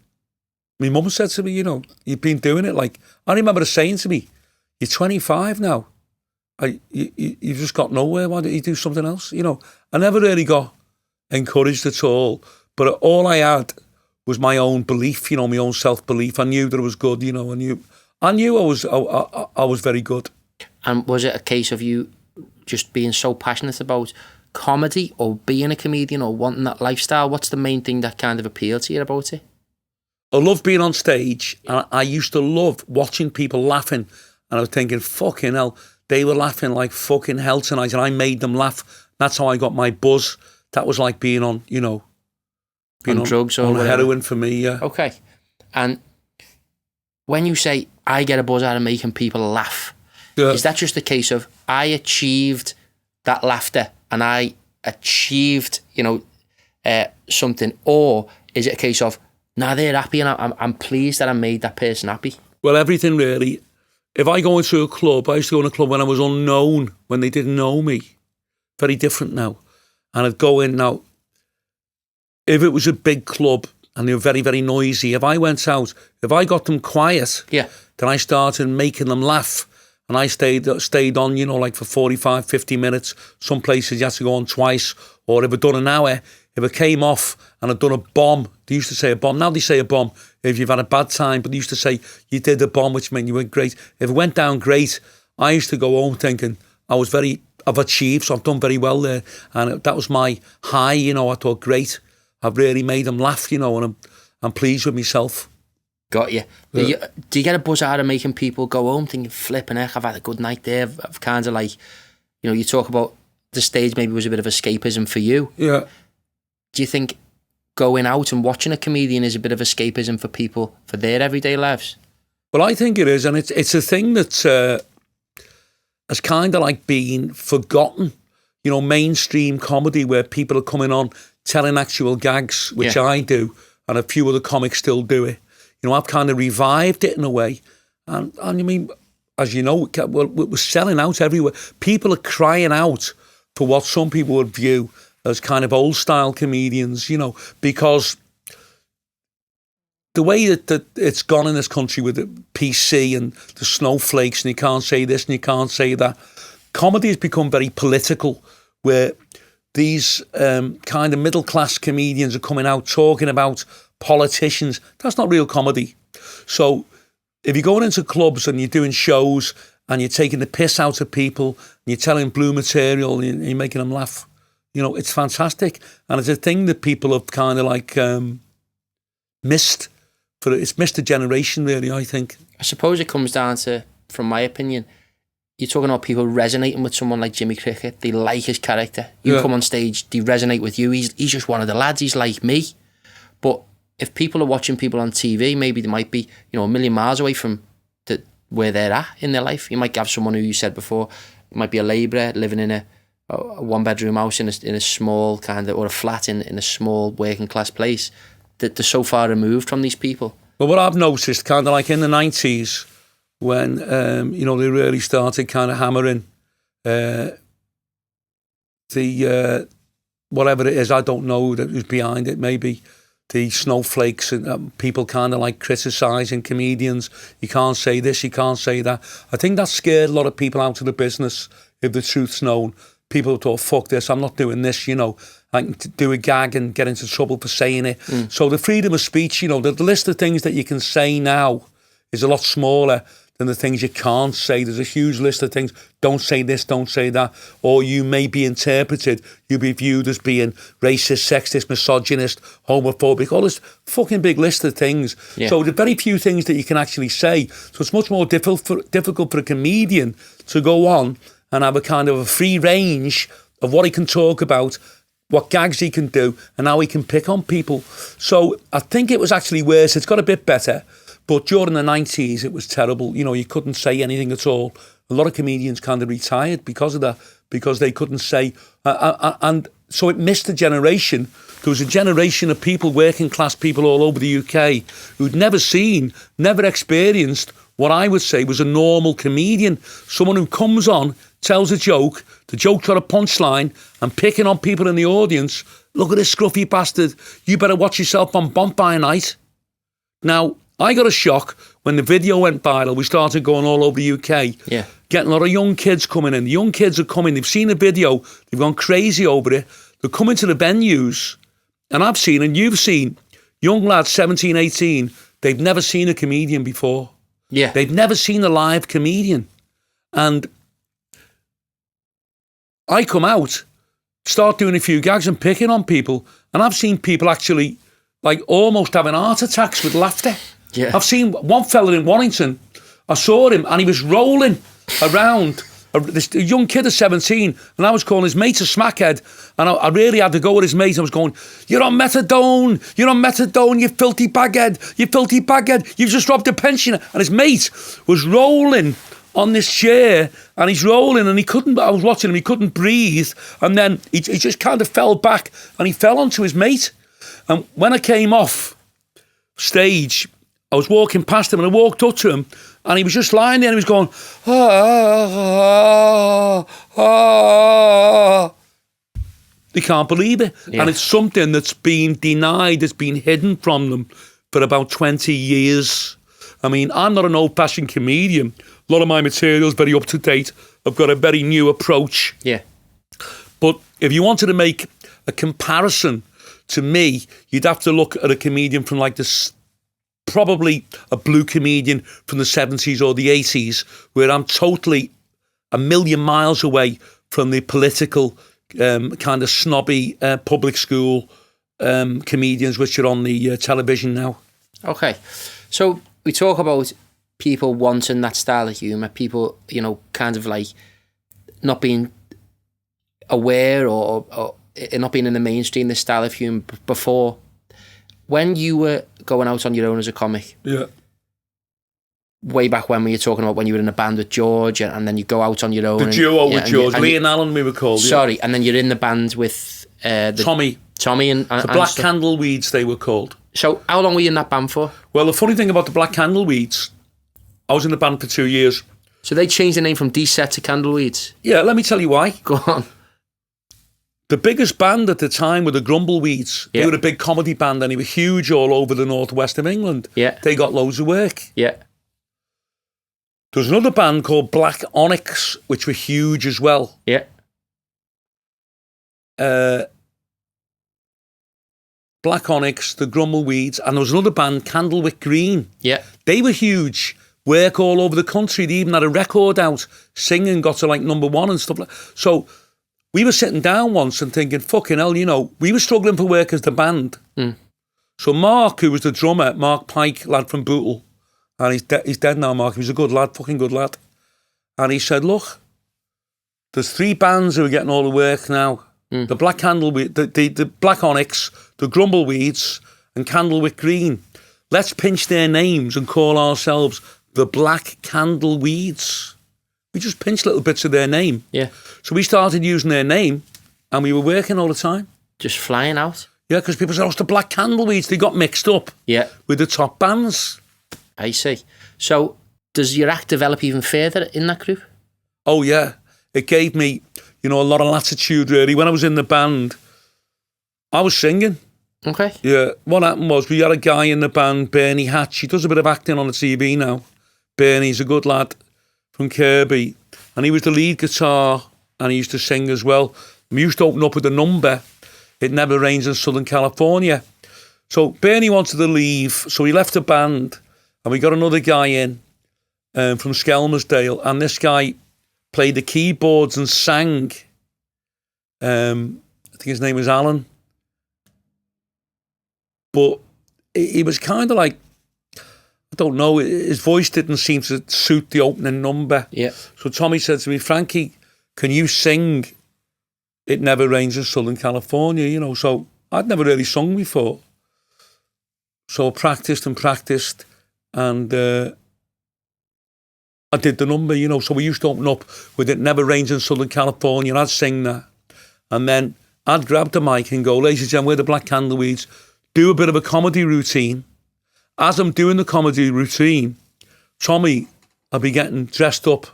S2: my mum said to me, you know, you've been doing it. Like, I remember her saying to me, you're 25 now. You've just got nowhere. Why don't you do something else? You know, I never really got encouraged at all. But all I had was my own belief, you know, my own self-belief. I knew that it was good, you know. I knew I was very good.
S1: And was it a case of you just being so passionate about comedy or being a comedian or wanting that lifestyle? What's the main thing that kind of appealed to you about it?
S2: I love being on stage, and I used to love watching people laughing, and I was thinking, fucking hell, they were laughing like fucking hell tonight, and I made them laugh. That's how I got my buzz. That was like being on, you know,
S1: being on drugs or
S2: on heroin for me, yeah.
S1: Okay. And when you say, I get a buzz out of making people laugh, is that just a case of, I achieved that laughter and I achieved, you know, something, or is it a case of, nah, they're happy and I'm pleased that I made that person happy?
S2: Well, everything really. If I go into a club, I used to go in a club when I was unknown, when they didn't know me. Very different now. And I'd go in now. If it was a big club and they were very, very noisy, if I went out, if I got them quiet, then I started making them laugh. And I stayed on, like for 45, 50 minutes. Some places you had to go on twice. Or if I'd done an hour, if it came off and I'd done a bomb, they used to say a bomb. Now they say a bomb if you've had a bad time, but they used to say you did a bomb, which meant you went great. If it went down great, I used to go home thinking I've achieved, so I've done very well there. And that was my high, I thought, great. I've really made them laugh, and I'm pleased with myself.
S1: Got you. Do you get a buzz out of making people go home thinking, flipping heck, I've had a good night there? I've kind of like, you talk about the stage maybe was a bit of escapism for you.
S2: Yeah.
S1: Do you think going out and watching a comedian is a bit of escapism for people for their everyday lives?
S2: Well, I think it is, and it's a thing that has kind of like been forgotten. Mainstream comedy where people are coming on telling actual gags, which I do, and a few other comics still do it. I've kind of revived it in a way. And I mean, as you know, we're selling out everywhere. People are crying out for what some people would view as kind of old-style comedians, because the way that it's gone in this country with the PC and the snowflakes and you can't say this and you can't say that, comedy has become very political, where these kind of middle-class comedians are coming out talking about politicians. That's not real comedy. So if you're going into clubs and you're doing shows and you're taking the piss out of people and you're telling blue material and you're making them laugh, it's fantastic. And it's a thing that people have kind of like missed. It's missed a generation, really, I think. I
S1: suppose it comes down to, from my opinion, you're talking about people resonating with someone like Jimmy Cricket. They like his character. You come on stage, they resonate with you. He's just one of the lads. He's like me. But if people are watching people on TV, maybe they might be, a million miles away from where they're at in their life. You might have someone who you said before, might be a labourer living in a one-bedroom house in a small kind of, or a flat in a small working-class place, that they're so far removed from these people.
S2: Well, what I've noticed, kind of like in the 90s, when, they really started kind of hammering whatever it is, I don't know that was behind it, maybe the snowflakes and people kind of like criticising comedians. You can't say this, you can't say that. I think that scared a lot of people out of the business. If the truth's known, people thought, fuck this, I'm not doing this, I can do a gag and get into trouble for saying it. So the freedom of speech, the list of things that you can say now is a lot smaller than the things you can't say. There's a huge list of things. Don't say this, don't say that. Or you may be interpreted, you'll be viewed as being racist, sexist, misogynist, homophobic, all this fucking big list of things. Yeah. So there's very few things that you can actually say. So it's much more difficult for a comedian to go on and have a kind of a free range of what he can talk about, what gags he can do, and how he can pick on people. So I think it was actually worse. It's got a bit better. But during the 90s, it was terrible. You couldn't say anything at all. A lot of comedians kind of retired because of that, because they couldn't say. And so it missed a generation. There was a generation of people, working class people all over the UK, who'd never seen, never experienced what I would say was a normal comedian. Someone who comes on, tells a joke, the joke's got a punchline, and picking on people in the audience. Look at this scruffy bastard. You better watch yourself on Bonfire Night. Now, I got a shock when the video went viral. We started going all over the UK, getting a lot of young kids coming in. The young kids are coming, they've seen the video, they've gone crazy over it. They're coming to the venues, and I've seen, and you've seen, young lads, 17, 18, they've never seen a comedian before. Yeah. They've never seen a live comedian. And I come out, start doing a few gags and picking on people, and I've seen people actually like almost having heart attacks with laughter. Yeah. I've seen one fella in Warrington, I saw him and he was rolling around, this young kid of 17, and I was calling his mate a smackhead, and I really had to go with his mate. I was going, you're on methadone, you filthy baghead, you've just robbed a pensioner. And his mate was rolling on this chair, and he's rolling, and I was watching him, he couldn't breathe, and then he just kind of fell back, and he fell onto his mate. And when I came off stage, I was walking past him and I walked up to him and he was just lying there and he was going, ah, ah, ah. They can't believe it. Yeah. And it's something that's been denied, it's been hidden from them for about 20 years. I mean, I'm not an old-fashioned comedian. A lot of my material is very up-to-date. I've got a very new approach.
S1: Yeah.
S2: But if you wanted to make a comparison to me, you'd have to look at a comedian from like this, probably a blue comedian from the 70s or the 80s, where I'm totally a million miles away from the political kind of snobby public school comedians which are on the television now. Okay.
S1: So we talk about people wanting that style of humour, people, you know, kind of like not being aware or not being in the mainstream, this style of humour before. When you were going out on your own as a comic,
S2: yeah,
S1: way back when we were talking about when you were in a band with George and then you go out on your own.
S2: The duo with George, Lee and Alan we were called.
S1: Sorry, and then you're in the band with
S2: Tommy
S1: and
S2: the Black Candleweeds they were called.
S1: So how long were you in that band for?
S2: Well, the funny thing about the Black Candleweeds, I was in the band for 2 years.
S1: So they changed the name from D-Set to Candleweeds?
S2: Yeah, let me tell you why.
S1: Go on.
S2: The biggest band at the time were the Grumbleweeds. Yeah. They were a big comedy band and they were huge all over the northwest of England.
S1: Yeah.
S2: They got loads of work.
S1: Yeah.
S2: There was another band called Black Onyx, which were huge as well.
S1: Yeah.
S2: Black Onyx, the Grumbleweeds, and there was another band, Candlewick Green.
S1: Yeah.
S2: They were huge. Work all over the country. They even had a record out, singing, got to like #1 and stuff like that. So we were sitting down once and thinking, fucking hell, you know, we were struggling for work as the band. Mm. So Mark, who was the drummer, Mark Pike, lad from Bootle, and he's dead now, Mark. He was a good lad, fucking good lad. And he said, look, there's 3 bands who are getting all the work now. Mm. The Black the Black Onyx, the Grumbleweeds, and Candlewick Green. Let's pinch their names and call ourselves the Black Candleweeds. We just pinched little bits of their name.
S1: Yeah.
S2: So we started using their name and we were working all the time.
S1: Just flying out?
S2: Yeah, because people said, oh, it's the Black Candleweeds. They got mixed up with the top bands.
S1: I see. So does your act develop even further in that group?
S2: Oh, yeah. It gave me, you know, a lot of latitude, really. When I was in the band, I was singing.
S1: Okay.
S2: Yeah. What happened was we had a guy in the band, Bernie Hatch. He does a bit of acting on the TV now. Bernie's a good lad from Kirby. And he was the lead guitar and he used to sing as well. We used to open up with a number. It Never Rains in Southern California. So Bernie wanted to leave. So he left the band and we got another guy in from Skelmersdale. And this guy played the keyboards and sang. I think his name was Alan. But he was kind of like, I don't know, his voice didn't seem to suit the opening number.
S1: Yeah.
S2: So Tommy said to me, Frankie, can you sing It Never Rains in Southern California? You know, so I'd never really sung before. So I practiced and I did the number, you know. So we used to open up with It Never Rains in Southern California and I'd sing that. And then I'd grab the mic and go, ladies and gentlemen, we're the Black Candleweeds. Do a bit of a comedy routine. As I'm doing the comedy routine, Tommy, I'll be getting dressed up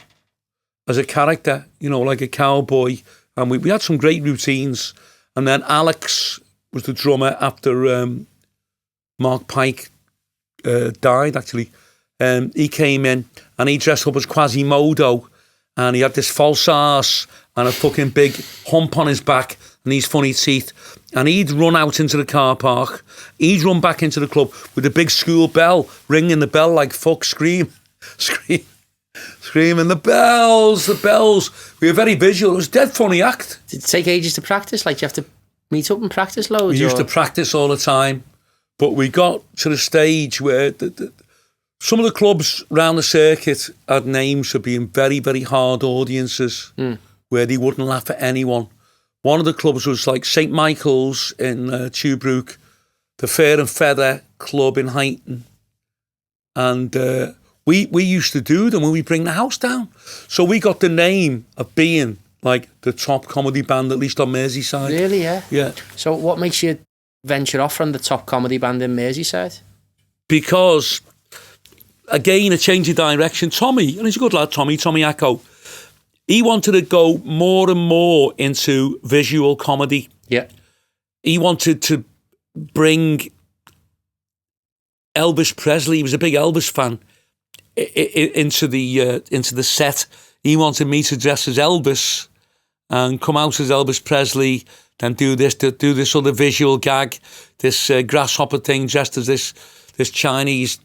S2: as a character, you know, like a cowboy. And we had some great routines. And then Alex was the drummer after Mark Pike died, actually. He came in and he dressed up as Quasimodo. And he had this false arse and a fucking big hump on his back and these funny teeth. And he'd run out into the car park. He'd run back into the club with a big school bell, ringing the bell like fuck, screaming, the bells. We were very visual. It was a dead funny act.
S1: Did it take ages to practice? Like, you have to meet up and practice loads?
S2: We used to practice all the time. But we got to the stage where some of the clubs around the circuit had names for being very, very hard audiences where they wouldn't laugh at anyone. One of the clubs was like St. Michael's in Tuebrook, the Fair and Feather Club in Huyton. And we used to do them when we bring the house down. So we got the name of being like the top comedy band, at least on Merseyside.
S1: Really, yeah?
S2: Yeah.
S1: So what makes you venture off from the top comedy band in Merseyside?
S2: Because again, a change of direction. Tommy, and he's a good lad, Tommy Echo, he wanted to go more and more into visual comedy.
S1: Yeah. He
S2: wanted to bring Elvis Presley, he was a big Elvis fan, into the set. He wanted me to dress as Elvis and come out as Elvis Presley, then do this other visual gag, this grasshopper thing, dressed as this Chinese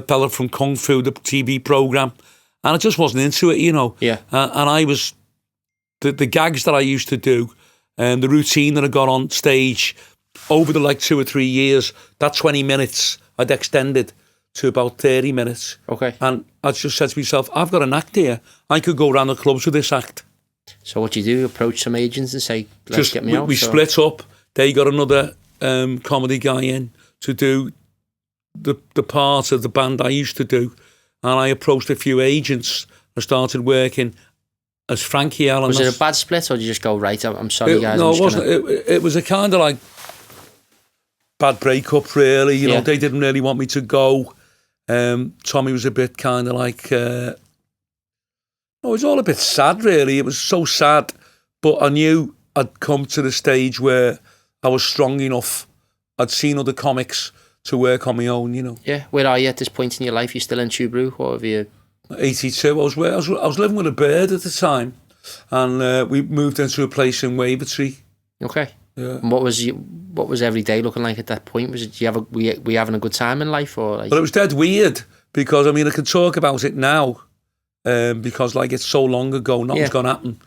S2: fella from Kung Fu, the TV program, and I just wasn't into it, you know.
S1: Yeah.
S2: And I was the gags that I used to do, and the routine that I got on stage over the 2 or 3 years. That 20 minutes I'd extended to about 30 minutes.
S1: Okay.
S2: And I just said to myself, I've got an act here. I could go around the clubs with this act.
S1: So what do? You approach some agents and say, let's get me out?
S2: We split up. They got another comedy guy in to do the part of the band I used to do. And I approached a few agents. I started working as Frankie Allen.
S1: Was it a bad split, or did you just go, right, I'm sorry, guys?
S2: No, it wasn't. It was a kind of bad breakup, really. You know, they didn't really want me to go. Tommy was a bit kind of it was all a bit sad, really. It was so sad. But I knew I'd come to the stage where I was strong enough. I'd seen other comics to work on my own, you know.
S1: Yeah. Where are you at this point in your life? You still in Tubruk, or have you?
S2: 82. I was living with a bird at the time, and we moved into a place in Wavertree.
S1: Okay.
S2: Yeah.
S1: And what was every day looking like at that point? Was it were you having a good time in life, or?
S2: Well, it was dead weird because I can talk about it now, because it's so long ago, nothing's gonna happen.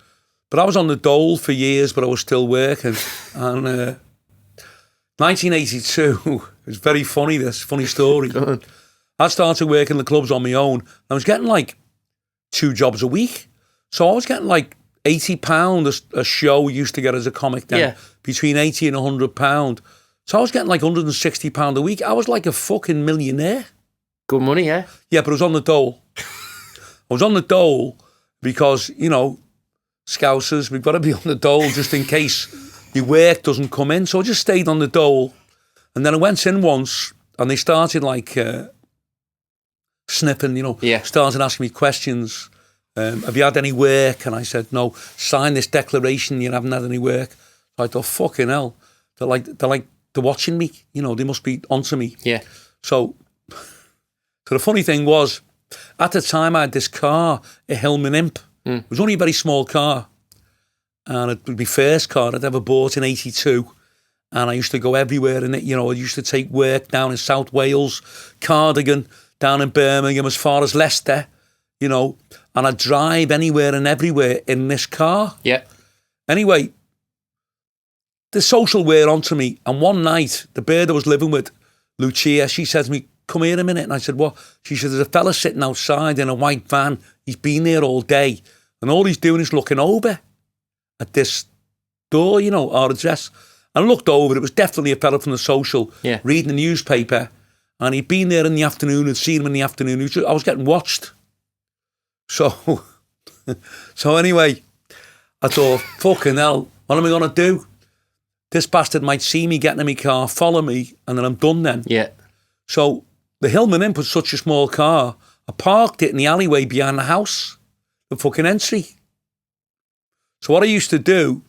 S2: But I was on the dole for years, but I was still working. And 1982, it's very funny. This funny story. I started working the clubs on my own. I was getting 2 jobs a week, so I was getting £80 a show. We used to get as a comic then, between £80 and £100. So I was getting £160 a week. I was like a fucking millionaire.
S1: Good money, yeah.
S2: Yeah, but I was on the dole. I was on the dole because, you know, Scousers, we've got to be on the dole just in case your work doesn't come in. So I just stayed on the dole. And then I went in once and they started sniffing, you know, started asking me questions. Have you had any work? And I said, no. Sign this declaration, you haven't had any work. So I thought, fucking hell. They're watching me, you know, they must be onto me.
S1: Yeah.
S2: So the funny thing was, at the time I had this car, a Hillman Imp. It was only a very small car. And it was my first car I'd ever bought in 82. And I used to go everywhere in it. You know, I used to take work down in South Wales, Cardigan, down in Birmingham, as far as Leicester, you know. And I'd drive anywhere and everywhere in this car.
S1: Yeah.
S2: Anyway, the social wear onto me. And one night, the bird I was living with, Lucia, she said to me, come here a minute. And I said, what? She said, there's a fella sitting outside in a white van. He's been there all day. And all he's doing is looking over at this door, you know, our address. And I looked over. It was definitely a fella from the social, reading the newspaper. And he'd been there in the afternoon and seen him in the afternoon. I was getting watched. So anyway, I thought, fucking hell, what am I going to do? This bastard might see me getting in my car, follow me, and then I'm done then.
S1: Yeah.
S2: So the Hillman Imp was such a small car, I parked it in the alleyway behind the house, the fucking entry. So what I used to do,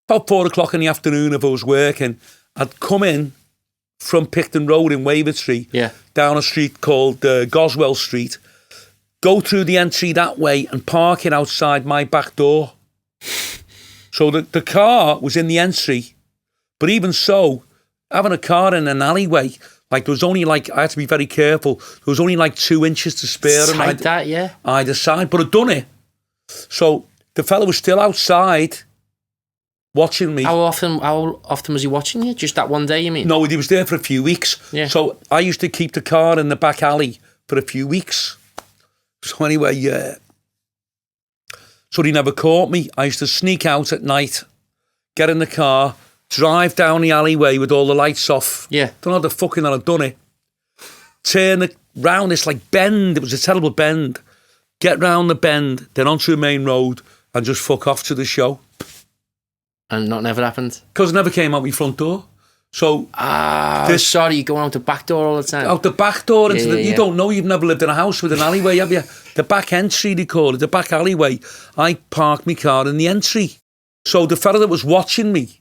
S2: about 4 o'clock in the afternoon if I was working, I'd come in from Picton Road in Wavertree, down a street called Goswell Street, go through the entry that way and park it outside my back door. So the car was in the entry, but even so, having a car in an alleyway, there was only I had to be very careful. There was only 2 inches to spare.
S1: It's like that, yeah.
S2: Either side, but I'd done it. So the fella was still outside watching me.
S1: How often was he watching you? Just that one day, you mean?
S2: No, he was there for a few weeks.
S1: Yeah.
S2: So I used to keep the car in the back alley for a few weeks. So anyway, so he never caught me. I used to sneak out at night, get in the car, drive down the alleyway with all the lights off.
S1: Yeah.
S2: Don't know how the fucking I'd done it. Turn it round this bend. It was a terrible bend. Get round the bend, then onto the main road and just fuck off to the show.
S1: And nothing ever happened?
S2: Because I never came out my front door. So
S1: sorry, you're going out the back door all the time.
S2: Out the back door into
S1: Yeah.
S2: You don't know, you've never lived in a house with an alleyway, have you? The back entry, they call it, the back alleyway. I parked my car in the entry. So the fella that was watching me,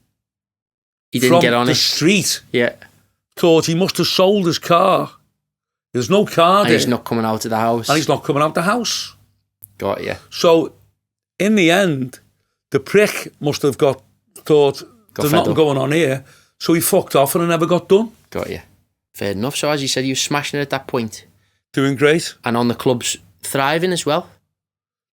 S1: he didn't
S2: from
S1: get on
S2: the
S1: it.
S2: street,
S1: Yeah.
S2: thought he must have sold his car. There's no car
S1: And
S2: there.
S1: he's not coming out of the house.
S2: And he's not coming out the house.
S1: Got you.
S2: So in the end, the prick must have thought there's nothing going on here. So he fucked off and it never got done.
S1: Got you. Fair enough. So as you said, you were smashing it at that point.
S2: Doing great.
S1: And on the clubs, thriving as well.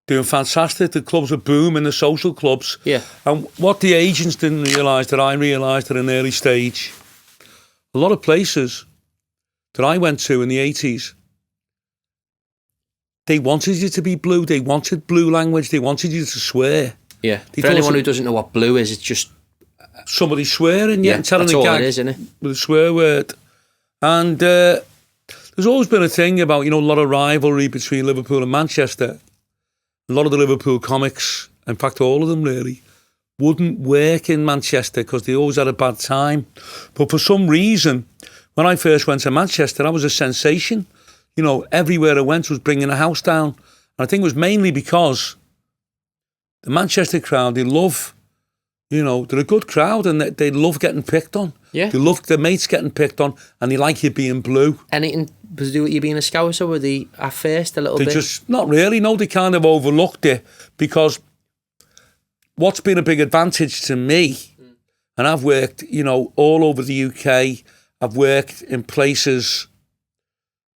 S2: Doing fantastic. The clubs were booming, the social clubs.
S1: Yeah.
S2: And what the agents didn't realise, that I realised at an early stage, a lot of places that I went to in the 80s, they wanted you to be blue. They wanted blue language. They wanted you to swear.
S1: Yeah. For anyone who doesn't know what blue is, it's just
S2: somebody swearing, and telling
S1: that's
S2: a
S1: all
S2: gag
S1: it is, isn't it?
S2: with a swear word. And there's always been a thing about, a lot of rivalry between Liverpool and Manchester. A lot of the Liverpool comics, in fact all of them really, wouldn't work in Manchester because they always had a bad time. But for some reason, when I first went to Manchester, I was a sensation. Everywhere I went was bringing a house down. And I think it was mainly because the Manchester crowd, they love, they're a good crowd and they love getting picked on.
S1: Yeah.
S2: They love their mates getting picked on and they like you being blue.
S1: Anything to do with you being a Scouser? Were they at first a little bit?
S2: They just, not really, no, they kind of overlooked it because what's been a big advantage to me, and I've worked, all over the UK, I've worked in places,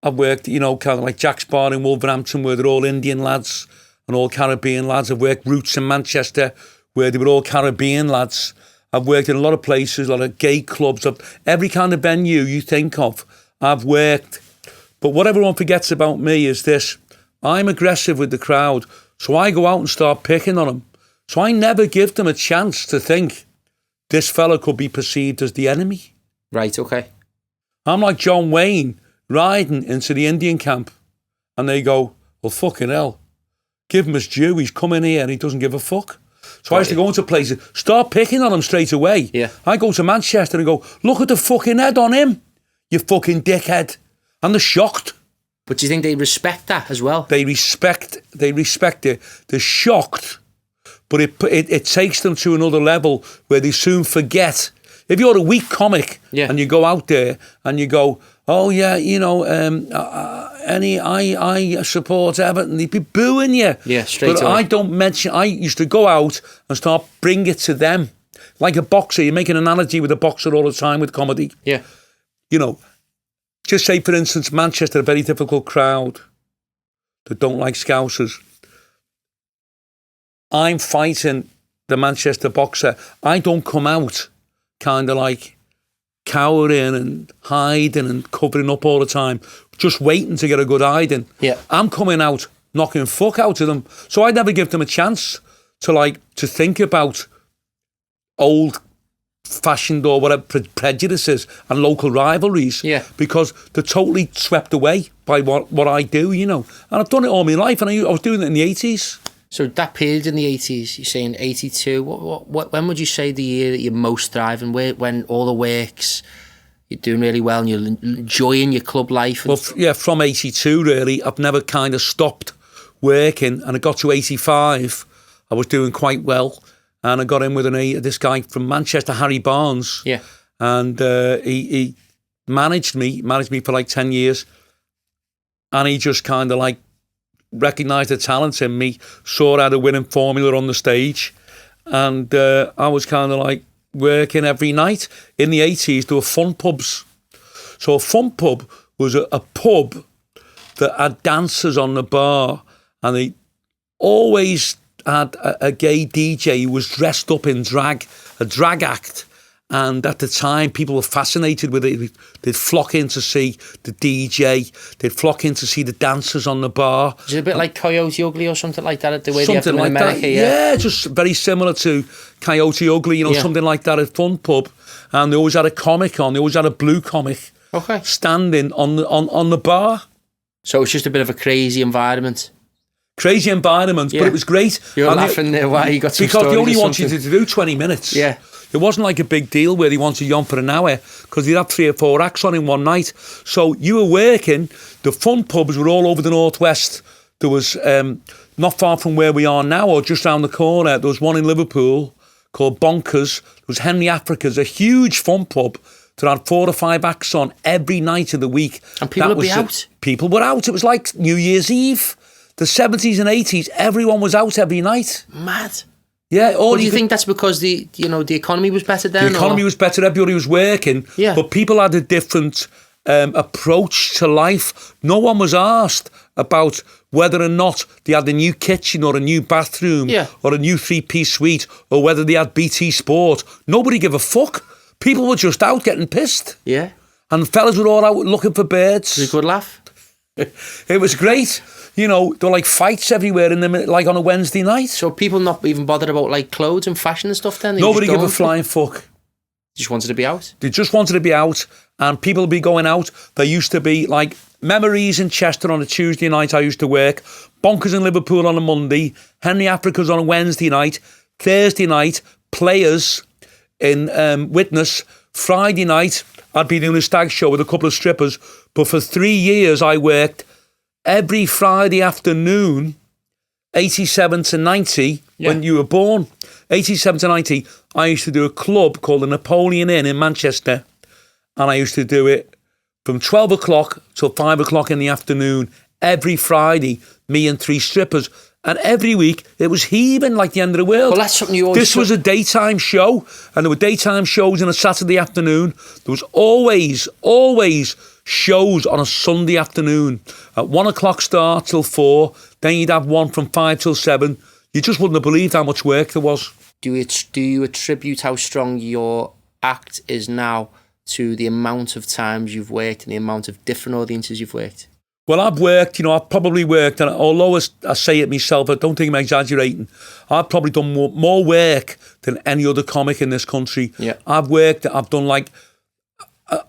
S2: I've worked, kind of like Jack's Bar in Wolverhampton where they're all Indian lads and all Caribbean lads. I've worked Roots in Manchester where they were all Caribbean lads. I've worked in a lot of places, a lot of gay clubs, every kind of venue you think of, I've worked. But what everyone forgets about me is this: I'm aggressive with the crowd, so I go out and start picking on them. So I never give them a chance to think this fella could be perceived as the enemy.
S1: Right, okay.
S2: I'm like John Wayne riding into the Indian camp and they go, well, fucking hell, give him his due, he's coming here and he doesn't give a fuck. So I used to go into places, start picking on him straight away.
S1: Yeah.
S2: I go to Manchester and go, look at the fucking head on him, you fucking dickhead. And they're shocked.
S1: But do you think they respect that as well?
S2: They respect it. They're shocked, but it takes them to another level where they soon forget. If you're a weak comic and you go out there and you go, oh yeah, I support Everton, they'd be booing you.
S1: Yeah, straight
S2: But
S1: away.
S2: I used to go out and start bring it to them. Like a boxer, you make an analogy with a boxer all the time with comedy.
S1: Yeah.
S2: Just say, for instance, Manchester, a very difficult crowd that don't like Scousers. I'm fighting the Manchester boxer. I don't come out kind of like cowering and hiding and covering up all the time, just waiting to get a good hiding.
S1: Yeah.
S2: I'm coming out knocking fuck out of them. So I never give them a chance to think about old fashioned or whatever prejudices and local rivalries, because they're totally swept away by what I do, and I've done it all my life, and I was doing it in the 80s.
S1: So that period in the 80s, you're saying 82, when would you say the year that you're most thriving, when all the works, you're doing really well and you're enjoying your club life?
S2: Well, from 82 really, I've never kind of stopped working, and I got to 85, I was doing quite well. And I got in with this guy from Manchester, Harry Barnes.
S1: Yeah.
S2: And he managed me for like 10 years. And he just kind of like recognised the talent in me, saw I had a winning formula on the stage. And I was kind of like working every night. In the 80s, there were fun pubs. So a fun pub was a pub that had dancers on the bar. And they always had a gay DJ who was dressed up in drag, a drag act, and at the time people were fascinated with it. They'd flock in to see the DJ, they'd flock in to see the dancers on the bar.
S1: Is it a bit like Coyote Ugly or something like that, the way they have them in
S2: like
S1: America?
S2: That. Yeah, just very similar to Coyote Ugly, something like that at Fun Pub. And they always had a comic on, they always had a blue comic standing on the bar.
S1: So it's just a bit of a crazy environment.
S2: But it was great.
S1: You're laughing there. Why you got some
S2: because
S1: stories
S2: they only
S1: or
S2: want you to do 20 minutes.
S1: Yeah.
S2: it wasn't like a big deal where they wanted you on for an hour because they'd have 3 or 4 acts on in one night. So you were working. The fun pubs were all over the northwest. There was not far from where we are now, or just round the corner. There was one in Liverpool called Bonkers. There was Henry Africa's, a huge fun pub that had 4 or 5 acts on every night of the week.
S1: And people would be out.
S2: People were out. It was like New Year's Eve. The 70s and 80s, everyone was out every night.
S1: Mad.
S2: Yeah.
S1: Do you think that's because the economy was better then?
S2: The economy was better. Everybody was working.
S1: Yeah.
S2: But people had a different approach to life. No one was asked about whether or not they had a new kitchen or a new bathroom or a new 3-piece suite or whether they had BT Sport. Nobody gave a fuck. People were just out getting pissed.
S1: Yeah.
S2: And fellas were all out looking for birds.
S1: It was a good laugh.
S2: It was great. There were like fights everywhere in them, like on a Wednesday night.
S1: So people not even bothered about like clothes and fashion and stuff then?
S2: Nobody gave a flying fuck.
S1: Just wanted to be out?
S2: They just wanted to be out, and people would be going out. There used to be like Memories in Chester on a Tuesday night I used to work, Bonkers in Liverpool on a Monday, Henry Africa's on a Wednesday night, Thursday night, Players in Witness, Friday night I'd be doing a stag show with a couple of strippers, but for 3 years I worked every Friday afternoon, 87 to 90, when you were born. 87 to 90, I used to do a club called the Napoleon Inn in Manchester, and I used to do it from 12 o'clock till 5 o'clock in the afternoon, every Friday, me and 3 strippers. And every week, it was heaving like the end of the world.
S1: Well, that's something you always...
S2: This was a daytime show, and there were daytime shows on a Saturday afternoon. There was always shows on a Sunday afternoon. At 1 o'clock start till 4, then you'd have one from 5 till 7. You just wouldn't have believed how much work there was.
S1: Do you attribute how strong your act is now to the amount of times you've worked and the amount of different audiences you've worked?
S2: Well, I've worked, I've probably worked, and although I say it myself, I don't think I'm exaggerating, I've probably done more work than any other comic in this country.
S1: Yeah.
S2: I've worked, I've done like,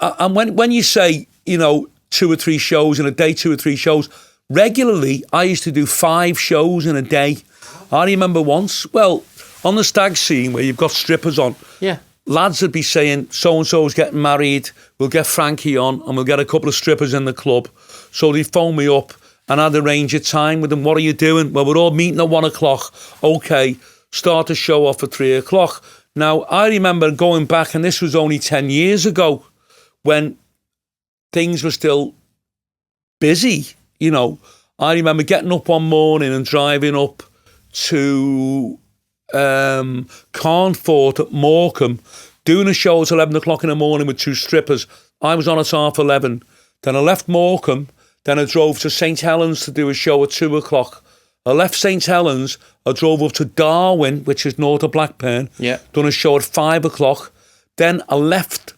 S2: and when you say, 2 or 3 shows in a day, 2 or 3 shows, regularly, I used to do 5 shows in a day. I remember once, on the stag scene where you've got strippers on, lads would be saying, so-and-so's getting married, we'll get Frankie on and we'll get a couple of strippers in the club. So they'd phone me up and I'd arrange a time with them. What are you doing? Well, we're all meeting at 1 o'clock. Okay, start the show off at 3 o'clock. Now, I remember going back, and this was only 10 years ago, when things were still busy, I remember getting up one morning and driving up to Carnforth at Morecambe, doing a show at 11 o'clock in the morning with 2 strippers. I was on at 11:30. Then I left Morecambe. Then I drove to St Helens to do a show at 2 o'clock. I left St Helens. I drove up to Darwin, which is north of Blackburn.
S1: Yeah.
S2: Done a show at 5 o'clock. Then I left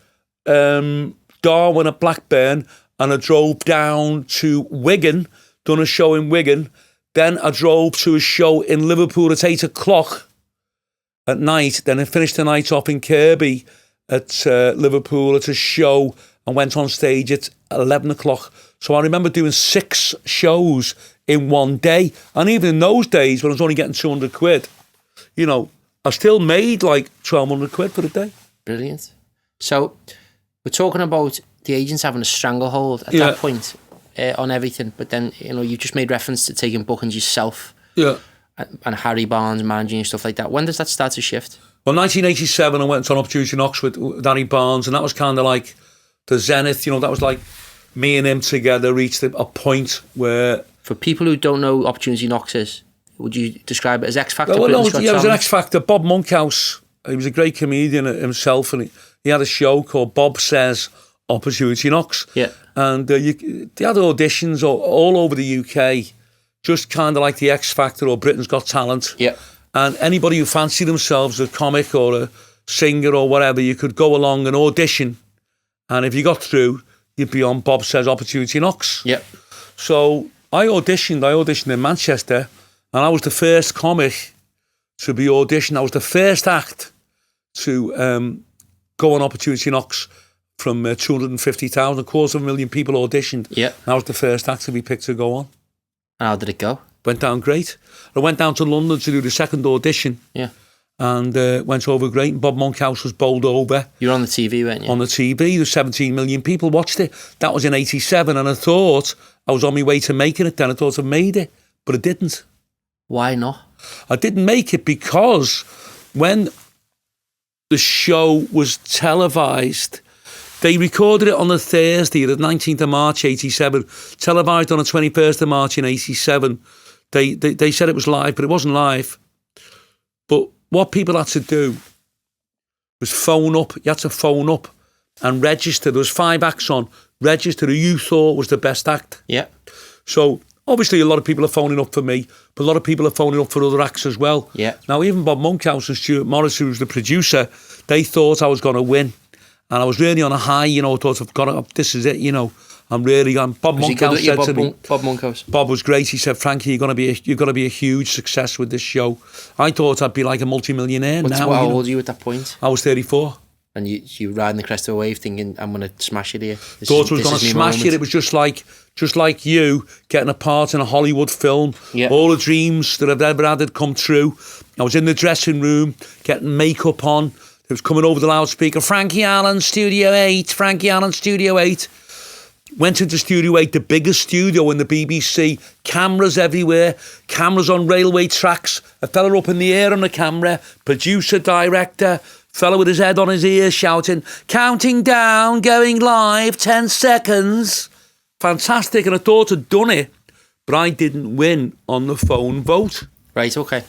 S2: Darwin at Blackburn and I drove down to Wigan. Done a show in Wigan. Then I drove to a show in Liverpool at 8 o'clock at night. Then I finished the night off in Kirby at Liverpool at a show and went on stage at 11 o'clock. So I remember doing 6 shows in one day. And even in those days, when I was only getting 200 quid, I still made like 1,200 quid for the day.
S1: Brilliant. So we're talking about the agents having a stranglehold at that point on everything. But then, you just made reference to taking bookings yourself.
S2: Yeah.
S1: And Harry Barnes managing and stuff like that. When does that start to shift?
S2: Well, 1987, I went on Opportunity Knocks with Harry Barnes, and that was kind of like the zenith. That was like me and him together reached a point where...
S1: For people who don't know Opportunity Knocks is, would you describe it as X Factor?
S2: Well, no, it was an X Factor. Bob Monkhouse, he was a great comedian himself, and he had a show called Bob Says Opportunity Knocks.
S1: Yeah.
S2: And they had auditions all over the UK, just kind of like the X Factor or Britain's Got Talent.
S1: Yeah.
S2: And anybody who fancied themselves a comic or a singer or whatever, you could go along and audition. And if you got through, you'd be on Bob Says Opportunity Knocks.
S1: Yeah.
S2: So I auditioned in Manchester, and I was the first comic to be auditioned. I was the first act to go on Opportunity Knocks from 250,000, 250,000 people auditioned.
S1: Yeah.
S2: And I was the first act to be picked to go on.
S1: And how did it go?
S2: Went down great. I went down to London to do the second audition.
S1: Yeah.
S2: and went over great. And Bob Monkhouse was bowled over.
S1: You were on the TV, weren't you?
S2: On the TV. There was 17 million people watched it. That was in 87, and I thought I was on my way to making it then. I thought I made it, but I didn't.
S1: Why not?
S2: I didn't make it because when the show was televised, they recorded it on the Thursday, the 19th of March, 87, televised on the 21st of March in 87. They said it was live, but it wasn't live. But what people had to do was phone up. You had to phone up and register. There was 5 acts on. Register who you thought was the best act.
S1: Yeah.
S2: So obviously a lot of people are phoning up for me, but a lot of people are phoning up for other acts as well.
S1: Yeah. Now
S2: even Bob Monkhouse and Stuart Morris, who was the producer, they thought I was going to win. And I was really on a high, I thought, I've got it, this is it, I'm really on. Bob Monkhouse said to me,
S1: Bob Monkhouse.
S2: Bob was great. He said, Frankie, you're going to be a huge success with this show. I thought I'd be like a multi-millionaire now.
S1: How old were you at that point?
S2: I was 34.
S1: And you riding the crest of a wave thinking, I'm going to smash it here.
S2: Thought I was going to smash it. It was just like you getting a part in a Hollywood film.
S1: Yeah.
S2: All the dreams that I've ever had had come true. I was in the dressing room, getting makeup on. It was coming over the loudspeaker, Frankie Allen, Studio 8, Frankie Allen, Studio 8. Went into Studio 8, the biggest studio in the BBC. Cameras everywhere, cameras on railway tracks. A fella up in the air on the camera, producer, director, fella with his head on his ear shouting, counting down, going live, 10 seconds. Fantastic, and I thought I'd done it, but I didn't win on the phone vote.
S1: Right, okay.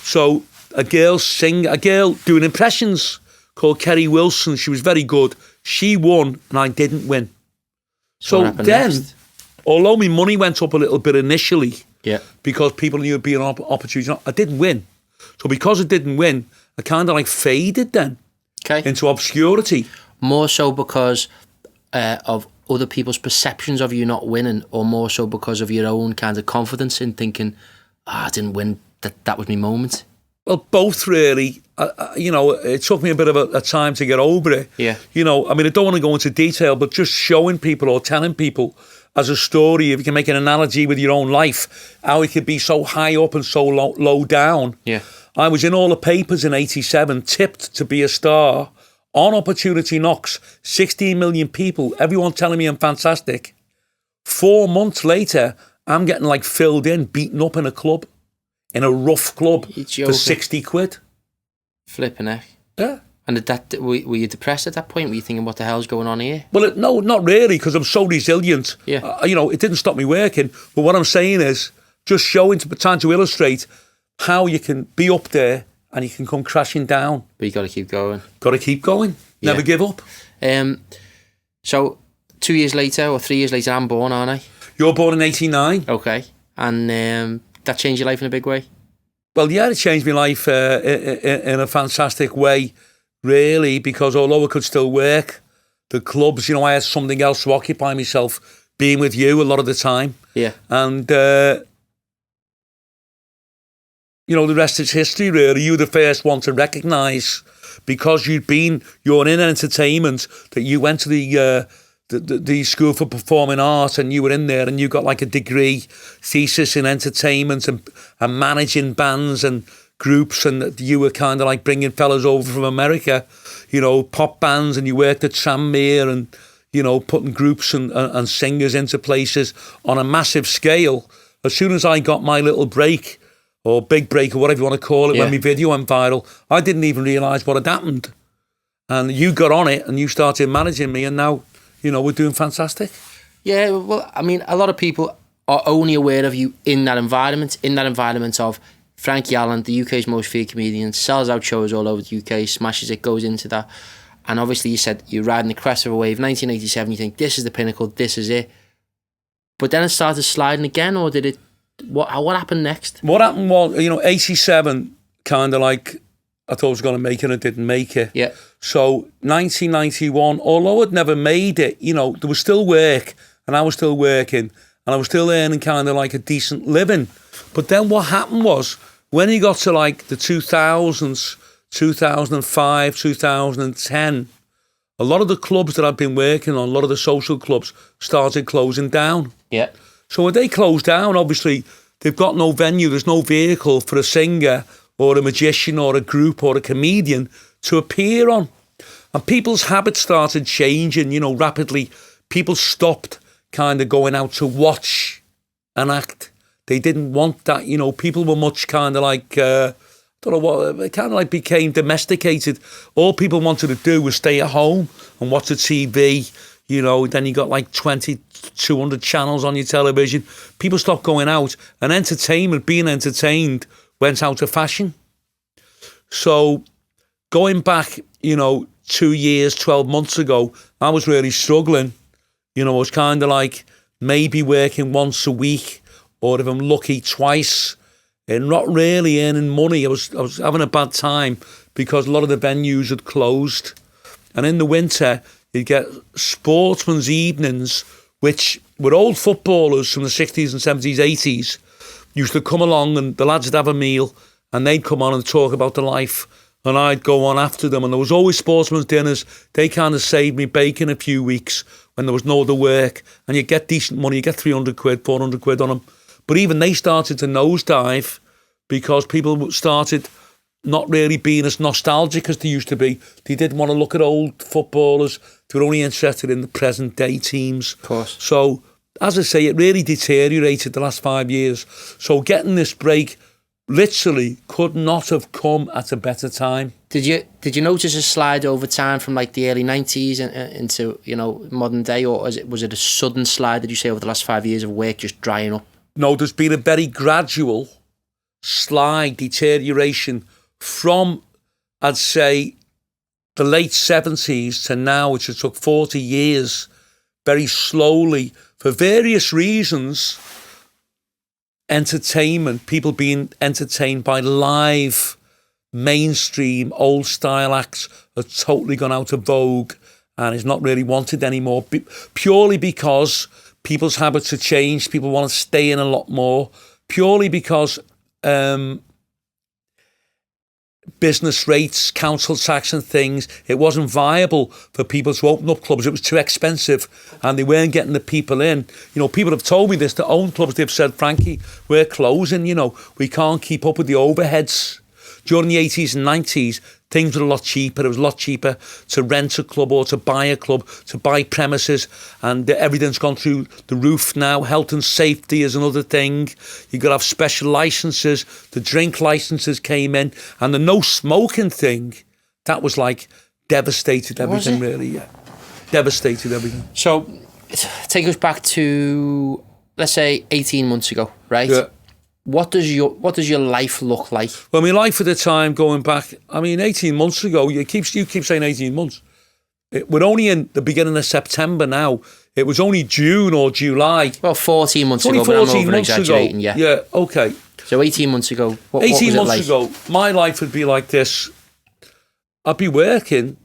S2: So a girl doing impressions called Kerry Wilson, she was very good. She won, and I didn't win. So then, next? Although my money went up a little bit initially, because people knew it'd be an opportunity, I didn't win. So because I didn't win, I kind of faded then into obscurity. More
S1: so because of other people's perceptions of you not winning, or more so because of your own kind of confidence in thinking, I didn't win, that was my moment?
S2: Well, both really. It took me a bit of a time to get over it.
S1: Yeah.
S2: I don't want to go into detail, but just showing people or telling people as a story, if you can make an analogy with your own life, how it could be so high up and so low down.
S1: Yeah.
S2: I was in all the papers in 87, tipped to be a star, on Opportunity Knocks, 16 million people, everyone telling me I'm fantastic. 4 months later, I'm getting filled in, beaten up in a club, in a rough club for 60 quid.
S1: Flipping heck.
S2: Yeah.
S1: And were you depressed at that point? Were you thinking, what the hell's going on here?
S2: Well, no, not really, because I'm so resilient.
S1: Yeah.
S2: It didn't stop me working. But what I'm saying is, just trying to illustrate how you can be up there and you can come crashing down.
S1: But you got to keep going.
S2: Got to keep going. Never give up.
S1: So 2 years later or 3 years later, I'm born, aren't I?
S2: You're born in 89.
S1: Okay. And that changed your life in a big way?
S2: Well, yeah, it changed my life in a fantastic way, really, because although I could still work, the clubs, I had something else to occupy myself, being with you a lot of the time.
S1: Yeah.
S2: And, the rest is history, really. You were the first one to recognise, because you're in entertainment, that you went to the School for Performing Art, and you were in there and you got a degree thesis in entertainment and managing bands and groups, and you were kind of bringing fellas over from America, pop bands, and you worked at Tranmere and, putting groups and singers into places on a massive scale. As soon as I got my little break, or big break, or whatever you want to call it, when my video went viral, I didn't even realise what had happened. And you got on it and you started managing me, and now we're doing fantastic.
S1: Yeah, well, a lot of people are only aware of you in that environment of Frankie Allen, the UK's most feared comedian, sells out shows all over the UK, smashes it, goes into that. And obviously you said you're riding the crest of a wave, 1987, you think this is the pinnacle, this is it. But then it started sliding again, or did it, what happened next?
S2: What happened was, 87, kind of I thought I was going to make it, and I didn't make it.
S1: Yeah.
S2: So 1991, although I'd never made it, there was still work, and I was still working, and I was still earning kind of a decent living. But then what happened was, when you got to the 2000s, 2005, 2010, a lot of the clubs that I'd been working on, a lot of the social clubs, started closing down.
S1: Yeah.
S2: So when they closed down, obviously, they've got no venue, there's no vehicle for a singer or a magician or a group or a comedian to appear on. And people's habits started changing, rapidly. People stopped kind of going out to watch an act. They didn't want that, people were much kind of like, don't know what, it kind of like became domesticated. All people wanted to do was stay at home and watch the TV, then you got like 200 channels on your television. People stopped going out, and entertainment, being entertained, went out of fashion. So going back, 2 years, 12 months ago, I was really struggling. I was kind of like maybe working once a week, or if I'm lucky, twice, and not really earning money. I was having a bad time because a lot of the venues had closed. And in the winter, you'd get sportsmen's evenings, which were old footballers from the 60s and 70s, 80s, used to come along, and the lads would have a meal, and they'd come on and talk about their life, and I'd go on after them. And there was always sportsmen's dinners. They kind of saved me bacon a few weeks when there was no other work, and you get decent money. You get 300 quid, 400 quid on them. But even they started to nosedive because people started not really being as nostalgic as they used to be. They didn't want to look at old footballers. They were only interested in the present day teams.
S1: Of course.
S2: So, as I say, it really deteriorated the last 5 years. So getting this break literally could not have come at a better time.
S1: Did you notice a slide over time from like the early 90s into modern day, or was it a sudden slide, did you say, over the last 5 years of work just drying up?
S2: No, there's been a very gradual slide, deterioration from, I'd say, the late 70s to now, which it took 40 years, very slowly, for various reasons. Entertainment, people being entertained by live, mainstream, old-style acts are totally gone out of vogue and is not really wanted anymore, purely because people's habits have changed. People want to stay in a lot more, purely because business rates, council tax and things, it wasn't viable for people to open up clubs. It was too expensive and they weren't getting the people in. People have told me this, that own clubs, they've said, Frankie, we're closing, we can't keep up with the overheads. During the 80s and 90s, things were a lot cheaper. It was a lot cheaper to rent a club or to buy a club, to buy premises, and everything's gone through the roof now. Health and safety is another thing. You've got to have special licences. The drink licences came in, and the no smoking thing, that was like devastated everything, really. Yeah. Devastated everything.
S1: So take us back to, let's say, 18 months ago, right?
S2: Yeah.
S1: What does your life look like?
S2: Well, my life at the time, going back, 18 months ago, you keep saying 18 months. We're only in the beginning of September now. It was only June or July.
S1: Well, 14 months ago, but I'm over-exaggerating, yeah.
S2: Yeah, okay.
S1: So 18 months ago, what
S2: 18
S1: was it
S2: months
S1: like?
S2: ago, my life would be like this. I'd be working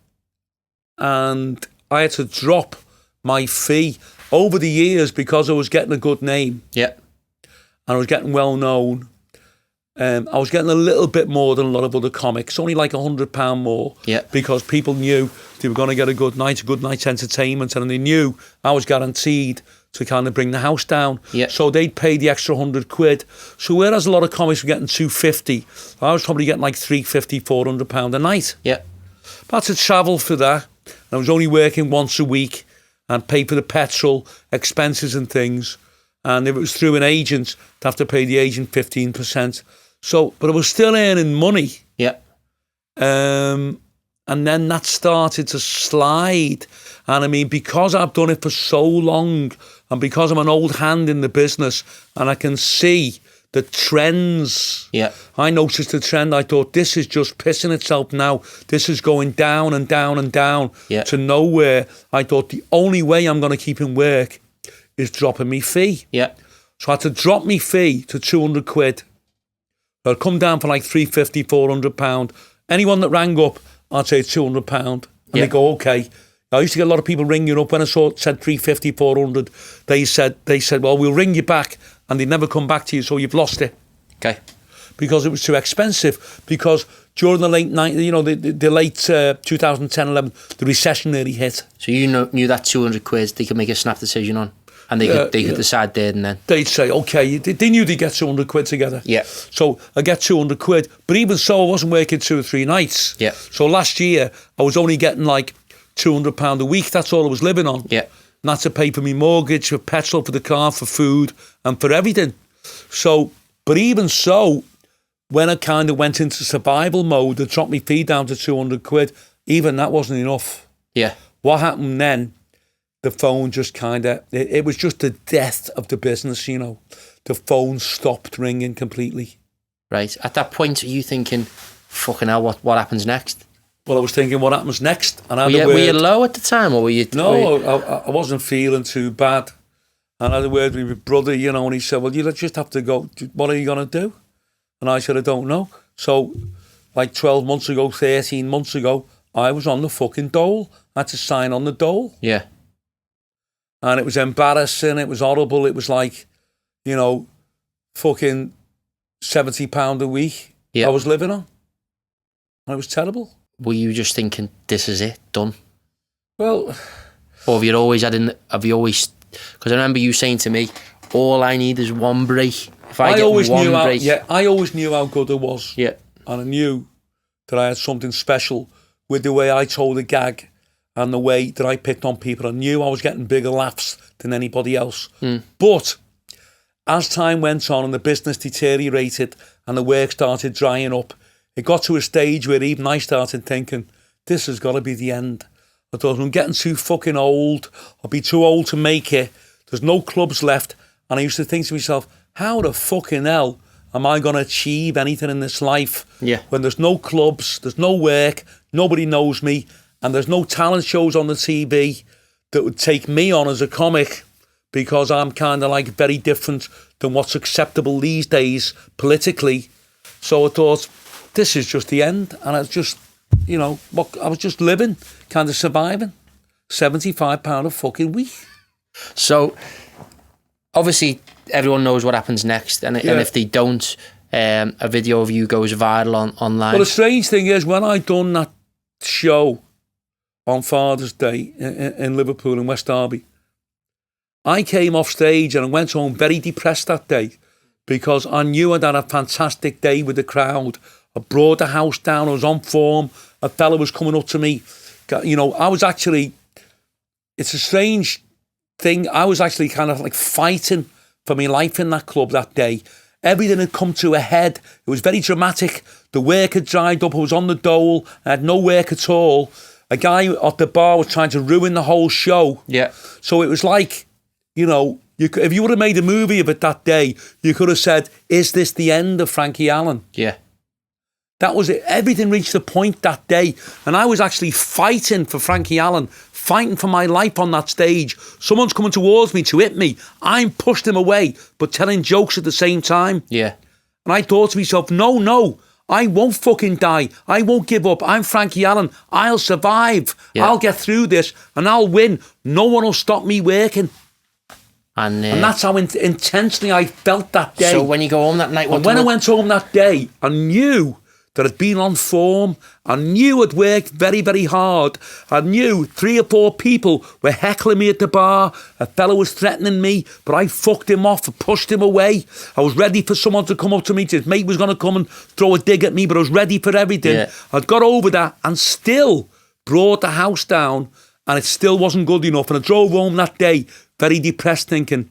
S2: and I had to drop my fee over the years because I was getting a good name.
S1: Yeah.
S2: And I was getting well known. I was getting a little bit more than a lot of other comics, only like £100 more.
S1: Yeah.
S2: Because people knew they were going to get a good night's entertainment, and they knew I was guaranteed to kind of bring the house down.
S1: Yeah.
S2: So they'd pay the extra £100. So whereas a lot of comics were getting £250, I was probably getting like £350, £400 a night.
S1: Yeah.
S2: I had to travel for that. And I was only working once a week and pay for the petrol, expenses and things. And if it was through an agent, I'd have to pay the agent 15%. So, but I was still earning money.
S1: Yeah.
S2: And then that started to slide. And because I've done it for so long, and because I'm an old hand in the business, and I can see the trends.
S1: Yeah.
S2: I noticed the trend. I thought, this is just pissing itself now. This is going down and down and down to nowhere. I thought the only way I'm going to keep in work is dropping me fee.
S1: Yeah.
S2: So I had to drop me fee to 200 quid. I'd come down for like £350, £400. Anyone that rang up, I'd say £200. And they go, okay. I used to get a lot of people ringing up when I said £350, £400. They said, well, we'll ring you back. And they never come back to you, so you've lost it.
S1: Okay.
S2: Because it was too expensive. Because during the late 90s, the late 2010, 11, the recession nearly hit.
S1: So you knew that 200 quid they could make a snap decision on? And they could decide there and then.
S2: They'd say, okay, they knew they'd get 200 quid together.
S1: Yeah.
S2: So I get 200 quid. But even so, I wasn't working 2 or 3 nights.
S1: Yeah.
S2: So last year, I was only getting like £200 a week. That's all I was living on.
S1: Yeah.
S2: And that's to pay for my mortgage, for petrol, for the car, for food, and for everything. So, but even so, when I kind of went into survival mode, they dropped my fee down to 200 quid. Even that wasn't enough.
S1: Yeah.
S2: What happened then? The phone just kind of, it was just the death of the business, you know. The phone stopped ringing completely.
S1: Right. At that point, are you thinking, fucking hell, what happens next?
S2: Well, I was thinking, what happens next? And
S1: were you low at the time, or were you?
S2: No, I wasn't feeling too bad. And I had a word with my brother, you know, and he said, well, you just have to go. What are you going to do? And I said, I don't know. So, like 12 months ago, 13 months ago, I was on the fucking dole. I had to sign on the dole.
S1: Yeah.
S2: And it was embarrassing. It was horrible. It was like, you know, fucking £70 a week I was living on. And it was terrible.
S1: Were you just thinking, this is it, done?
S2: Well...
S1: Or have you always because I remember you saying to me, all I need is one break. If I get one break...
S2: I always knew how good it was.
S1: Yeah.
S2: And I knew that I had something special with the way I told a gag and the way that I picked on people. I knew I was getting bigger laughs than anybody else. But as time went on and the business deteriorated and the work started drying up, it got to a stage where even I started thinking, this has got to be the end. I thought, I'm getting too fucking old. I'll be too old to make it. There's no clubs left. And I used to think to myself, how the fucking hell am I going to achieve anything in this life when there's no clubs, there's no work, nobody knows me, and there's no talent shows on the TV that would take me on as a comic, because I'm kind of like very different than what's acceptable these days politically. So I thought, this is just the end. And I was just, you know, I was just living, kind of surviving. £75 a fucking week. So,
S1: obviously, everyone knows what happens next. And if they don't, a video of you goes viral online.
S2: Well, the strange thing is, when I done that show on Father's Day in Liverpool, in West Derby, I came off stage and I went home very depressed that day, because I knew I'd had a fantastic day with the crowd. I brought the house down, I was on form, a fella was coming up to me. You know, I was actually, it's a strange thing, I was actually kind of like fighting for my life in that club that day. Everything had come to a head. It was very dramatic. The work had dried up, I was on the dole, I had no work at all. A guy at the bar was trying to ruin the whole show.
S1: Yeah.
S2: So it was like, you know, if you would have made a movie of it that day, you could have said, is this the end of Frankie Allen?
S1: Yeah.
S2: That was it. Everything reached a point that day. And I was actually fighting for Frankie Allen, fighting for my life on that stage. Someone's coming towards me to hit me. I'm pushed him away, but telling jokes at the same time.
S1: Yeah.
S2: And I thought to myself, no, I won't fucking die. I won't give up. I'm Frankie Allen. I'll survive.
S1: Yeah.
S2: I'll get through this and I'll win. No one will stop me working.
S1: And
S2: that's how intensely I felt that day.
S1: So when you go home that night...
S2: I went home that day, I knew that I'd been on form. I knew I'd worked very, very hard. I knew 3 or 4 people were heckling me at the bar. A fellow was threatening me, but I fucked him off and pushed him away. I was ready for someone to come up to me. His mate was going to come and throw a dig at me, but I was ready for everything.
S1: Yeah.
S2: I'd got over that and still brought the house down, and it still wasn't good enough. And I drove home that day very depressed, thinking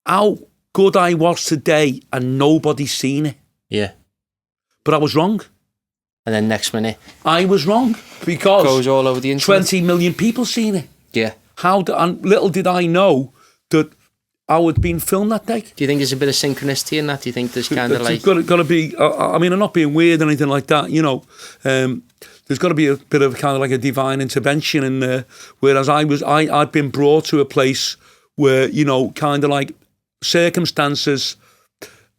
S2: how good I was today and nobody's seen it.
S1: Yeah.
S2: But I was wrong.
S1: And then next minute,
S2: I was wrong, because
S1: goes all over the internet.
S2: 20 million people seen it.
S1: Yeah.
S2: And little did I know that I would been filmed that day.
S1: Do you think there's a bit of synchronicity in that? Do you think there's kind of like...
S2: Got to be, I mean, I'm not being weird or anything like that, you know. There's got to be a bit of kind of like a divine intervention in there. Whereas I'd been brought to a place where, you know, kind of like circumstances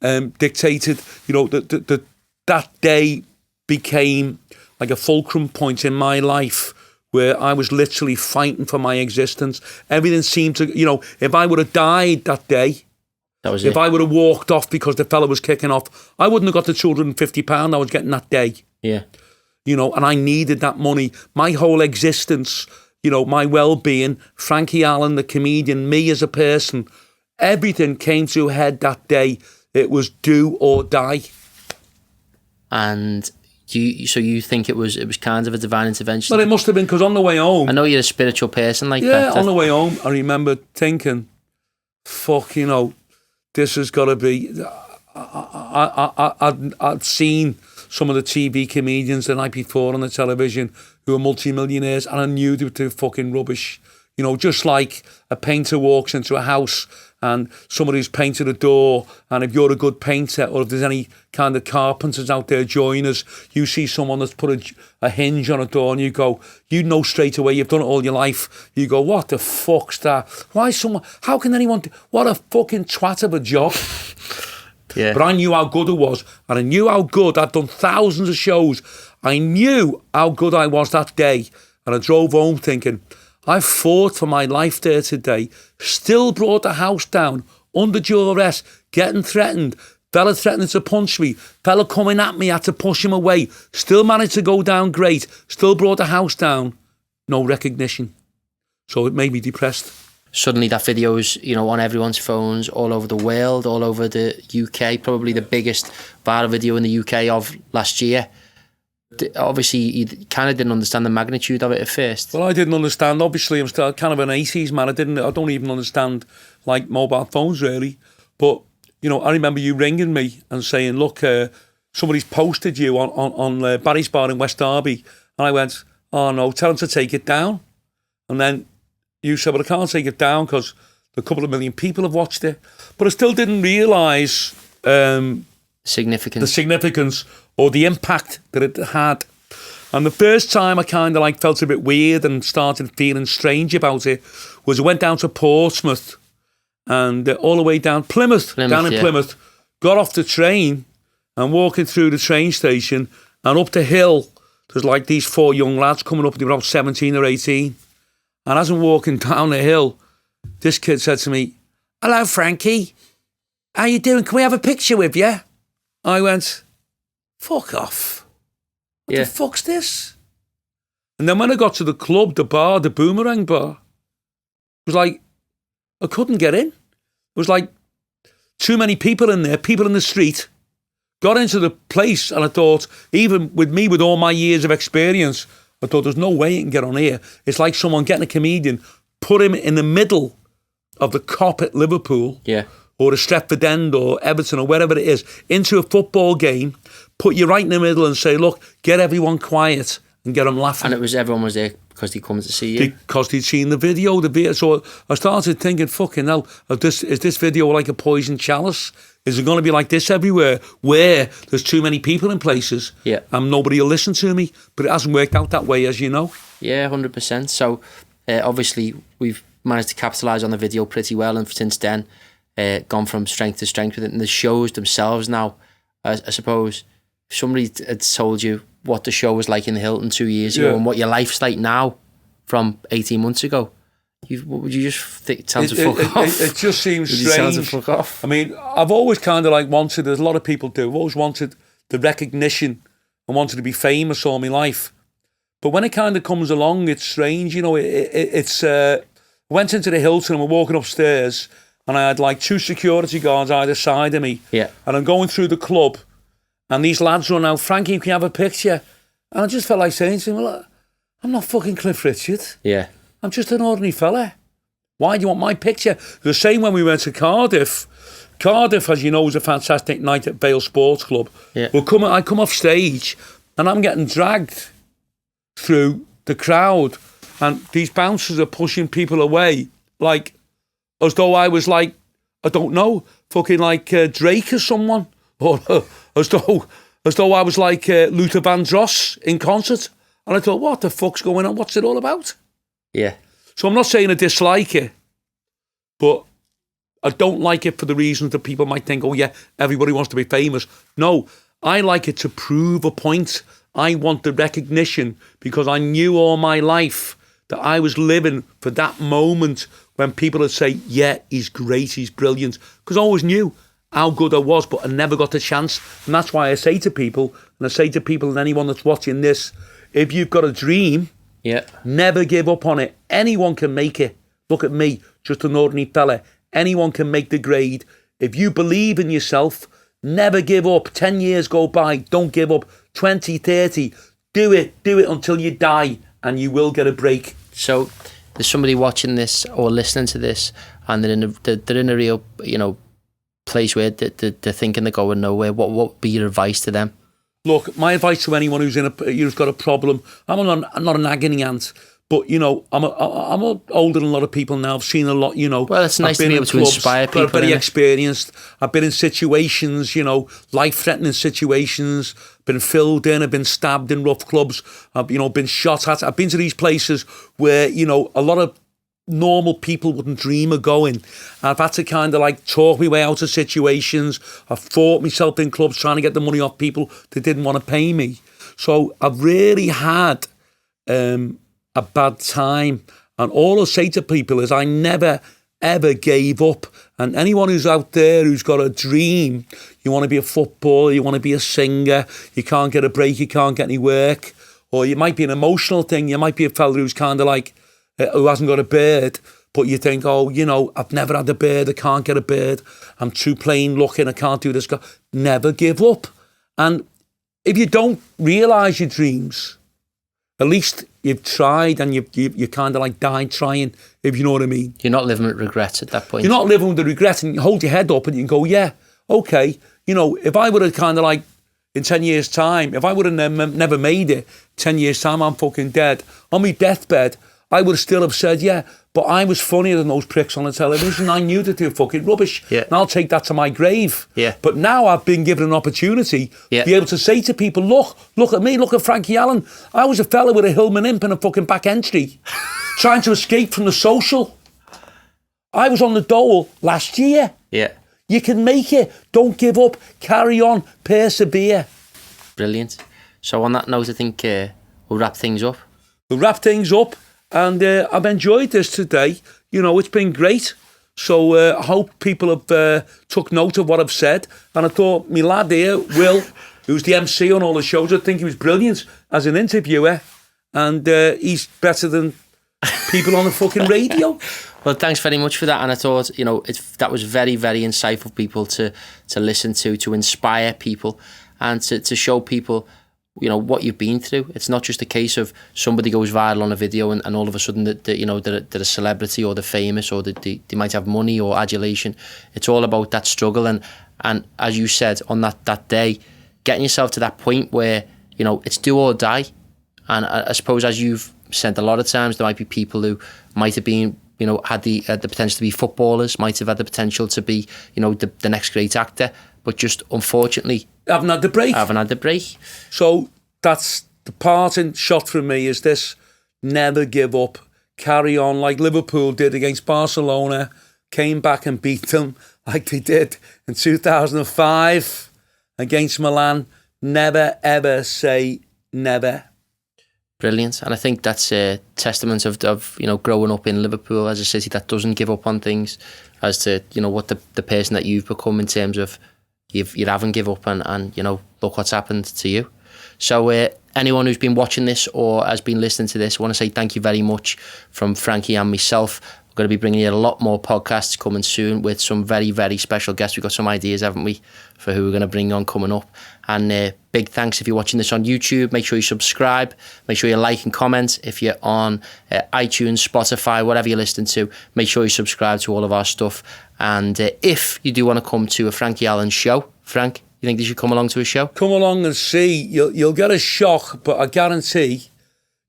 S2: dictated, you know, that day became like a fulcrum point in my life where I was literally fighting for my existence. Everything seemed to, you know, if I would have died that day, if I would have walked off because the fella was kicking off, I wouldn't have got the £250 I was getting that day.
S1: Yeah.
S2: You know, and I needed that money. My whole existence, you know, my well-being, Frankie Allen, the comedian, me as a person, everything came to a head that day. It was do or die.
S1: And you think it was kind of a divine intervention?
S2: Well, it must have been, because on the way home...
S1: I know you're a spiritual person like
S2: yeah,
S1: that.
S2: on the way home, I remember thinking, fuck, you know, this has got to be... I'd seen some of the TV comedians the night before on the television who were multi-millionaires, and I knew they were fucking rubbish. You know, just like a painter walks into a house and somebody's painted a door, and if you're a good painter, or if there's any kind of carpenters out there, joiners, you see someone that's put a hinge on a door and you go, you know straight away, you've done it all your life. You go, what the fuck's that? How can anyone, what a fucking twat of a job.
S1: Yeah.
S2: But I knew how good it was, and I knew how good. I'd done thousands of shows. I knew how good I was that day, and I drove home thinking, I fought for my life there today, still brought the house down, under duress, getting threatened, fella threatening to punch me, fella coming at me, had to push him away, still managed to go down great, still brought the house down, no recognition. So it made me depressed.
S1: Suddenly that video's, you know, on everyone's phones all over the world, all over the UK, probably the biggest viral video in the UK of last year. Obviously, you kind of didn't understand the magnitude of it at first.
S2: Well, I didn't understand. Obviously, I'm still kind of an 80s man. I don't even understand, like, mobile phones, really. But, you know, I remember you ringing me and saying, look, somebody's posted you on Barry's Bar in West Derby. And I went, oh, no, tell them to take it down. And then you said, well, I can't take it down because a couple of million people have watched it. But I still didn't realise the significance or the impact that it had. And the first time I kind of like felt a bit weird and started feeling strange about it was I went down to Portsmouth and all the way down Plymouth, Plymouth, got off the train and walking through the train station and up the hill, there's like these 4 young lads coming up, they were about 17 or 18. And as I'm walking down the hill, this kid said to me, hello, Frankie. How you doing? Can we have a picture with you? I went, fuck off. What the fuck's this? And then when I got to the club, the bar, the Boomerang bar, it was like, I couldn't get in. It was like too many people in there, people in the street. Got into the place and I thought, even with me, with all my years of experience, I thought there's no way you can get on here. It's like someone getting a comedian, put him in the middle of the Kop at Liverpool, or the Stretford End or Everton or wherever it is, into a football game, put you right in the middle and say, look, get everyone quiet and get them laughing.
S1: And everyone was there because they'd come to see you?
S2: Because they'd seen the video. So I started thinking, fucking hell, is this video like a poison chalice? Is it going to be like this everywhere, where there's too many people in places and nobody will listen to me? But it hasn't worked out that way, as you know. Yeah,
S1: 100%. So obviously we've managed to capitalise on the video pretty well, and since then gone from strength to strength with it. And the shows themselves now, I suppose, if somebody had told you what the show was like in the Hilton 2 years ago and what your life's like now from 18 months ago, would you just tell them to fuck off?
S2: It just seems strange. Tell them to fuck off? I mean, I've always kind of like wanted, as a lot of people do, I've always wanted the recognition and wanted to be famous all my life. But when it kind of comes along, it's strange, you know. I went into the Hilton and we're walking upstairs and I had like 2 security guards either side of me.
S1: Yeah.
S2: And I'm going through the club and these lads run out, Frankie, can you have a picture? And I just felt like saying to him, well, I'm not fucking Cliff Richard.
S1: Yeah. I'm
S2: just an ordinary fella. Why do you want my picture? The same when we went to Cardiff. Cardiff, as you know, was a fantastic night at Vale Sports Club.
S1: Yeah.
S2: I come off stage and I'm getting dragged through the crowd and these bouncers are pushing people away like as though I was like, I don't know, fucking like Drake or someone, or as though I was like Luther Vandross in concert. And I thought, what the fuck's going on? What's it all about?
S1: Yeah.
S2: So I'm not saying I dislike it, but I don't like it for the reasons that people might think, oh yeah, everybody wants to be famous. No, I like it to prove a point. I want the recognition because I knew all my life that I was living for that moment when people would say, yeah, he's great, he's brilliant. Because I always knew how good I was, but I never got the chance. And that's why I say to people, and I say to people and anyone that's watching this, if you've got a dream
S1: Yeah.
S2: Never give up on it. Anyone can make it. Look at me, just an ordinary fella. Anyone can make the grade. If you believe in yourself, never give up. 10 years go by, don't give up. 20, 30, do it until you die, and you will get a break.
S1: So there's somebody watching this or listening to this, and they're in a real, place where they're thinking they're going nowhere. What would be your advice to them?
S2: Look, my advice to anyone who's got a problem, I'm not an agony aunt, but I'm older than a lot of people now. I've seen a lot.
S1: Well, it's nice to be able to inspire people.
S2: Very experienced. I've been in situations, life-threatening situations. Been filled in. I've been stabbed in rough clubs. I've been shot at. I've been to these places where a lot of normal people wouldn't dream of going. I've had to kind of talk my way out of situations. I've fought myself in clubs trying to get the money off people that didn't want to pay me. So I've really had a bad time. And all I'll say to people is I never, ever gave up. And anyone who's out there who's got a dream, you want to be a footballer, you want to be a singer, you can't get a break, you can't get any work, or it might be an emotional thing. You might be a fella who's kind of who hasn't got a bird, but you think, I've never had a bird, I can't get a bird, I'm too plain looking, I can't do this. Never give up. And if you don't realise your dreams, at least you've tried, and you kind of died trying, if you know what I mean. You're
S1: not living with regrets at that point.
S2: You're not living with the regrets, and you hold your head up and you can go, yeah, okay. If I would have kind of in 10 years' time, if I would have never made it, 10 years' time, I'm fucking dead. On my deathbed, I would still have said, yeah, but I was funnier than those pricks on the television. I knew that they were fucking rubbish.
S1: Yeah.
S2: And I'll take that to my grave.
S1: Yeah.
S2: But now I've been given an opportunity to be able to say to people, look at me, look at Frankie Allen. I was a fella with a Hillman imp and a fucking back entry trying to escape from the social. I was on the dole last year.
S1: Yeah.
S2: You can make it. Don't give up. Carry on. Persevere.
S1: Brilliant. So on that note, I think we'll wrap things up. And I've enjoyed this today. It's been great. So I hope people have took note of what I've said. And I thought my lad here, Will, who's the MC on all the shows, I think he was brilliant as an interviewer. And he's better than people on the fucking radio. Well, thanks very much for that. And I thought, that was very, very insightful people to listen to inspire people and to show people what you've been through. It's not just a case of somebody goes viral on a video and all of a sudden they're a celebrity or they're famous or they might have money or adulation. It's all about that struggle and as you said on that day, getting yourself to that point where it's do or die. And I suppose, as you've said a lot of times, there might be people who might have been had the potential to be footballers, might have had the potential to be the next great actor, but just unfortunately
S2: haven't had the break. So that's the parting shot from me, is this: never give up, carry on, like Liverpool did against Barcelona, came back and beat them like they did in 2005 against Milan. Never ever say never.
S1: Brilliant. And I think that's a testament of growing up in Liverpool as a city that doesn't give up on things, as to what the person that you've become in terms of you haven't give up and look what's happened to you. So anyone who's been watching this or has been listening to this, I want to say thank you very much from Frankie and myself. We're going to be bringing you a lot more podcasts coming soon with some very, very special guests. We've got some ideas, haven't we, for who we're going to bring on coming up. And big thanks if you're watching this on YouTube. Make sure you subscribe. Make sure you like and comment. If you're on iTunes, Spotify, whatever you're listening to, make sure you subscribe to all of our stuff. And if you do want to come to a Frankie Allen show, Frank, you think they should come along to a show?
S2: Come along and see. You'll get a shock, but I guarantee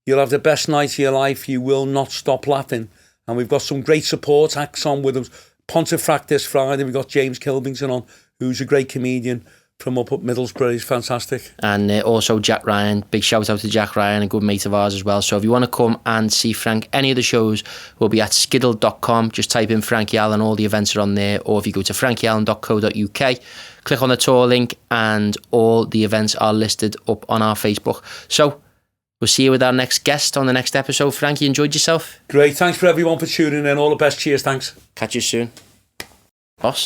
S2: you'll have the best night of your life. You will not stop laughing. And we've got some great support acts on with us. Pontefract this Friday. We've got James Kilbington on, who's a great comedian from up Middlesbrough. He's fantastic.
S1: And also Jack Ryan. Big shout out to Jack Ryan, a good mate of ours as well. So if you want to come and see Frank, any of the shows will be at skiddle.com. Just type in Frankie Allen, all the events are on there. Or if you go to frankieallen.co.uk, click on the tour link and all the events are listed up on our Facebook. So we'll see you with our next guest on the next episode. Frank, you enjoyed yourself?
S2: Great. Thanks for everyone for tuning in. All the best. Cheers. Thanks.
S1: Catch you soon. Boss.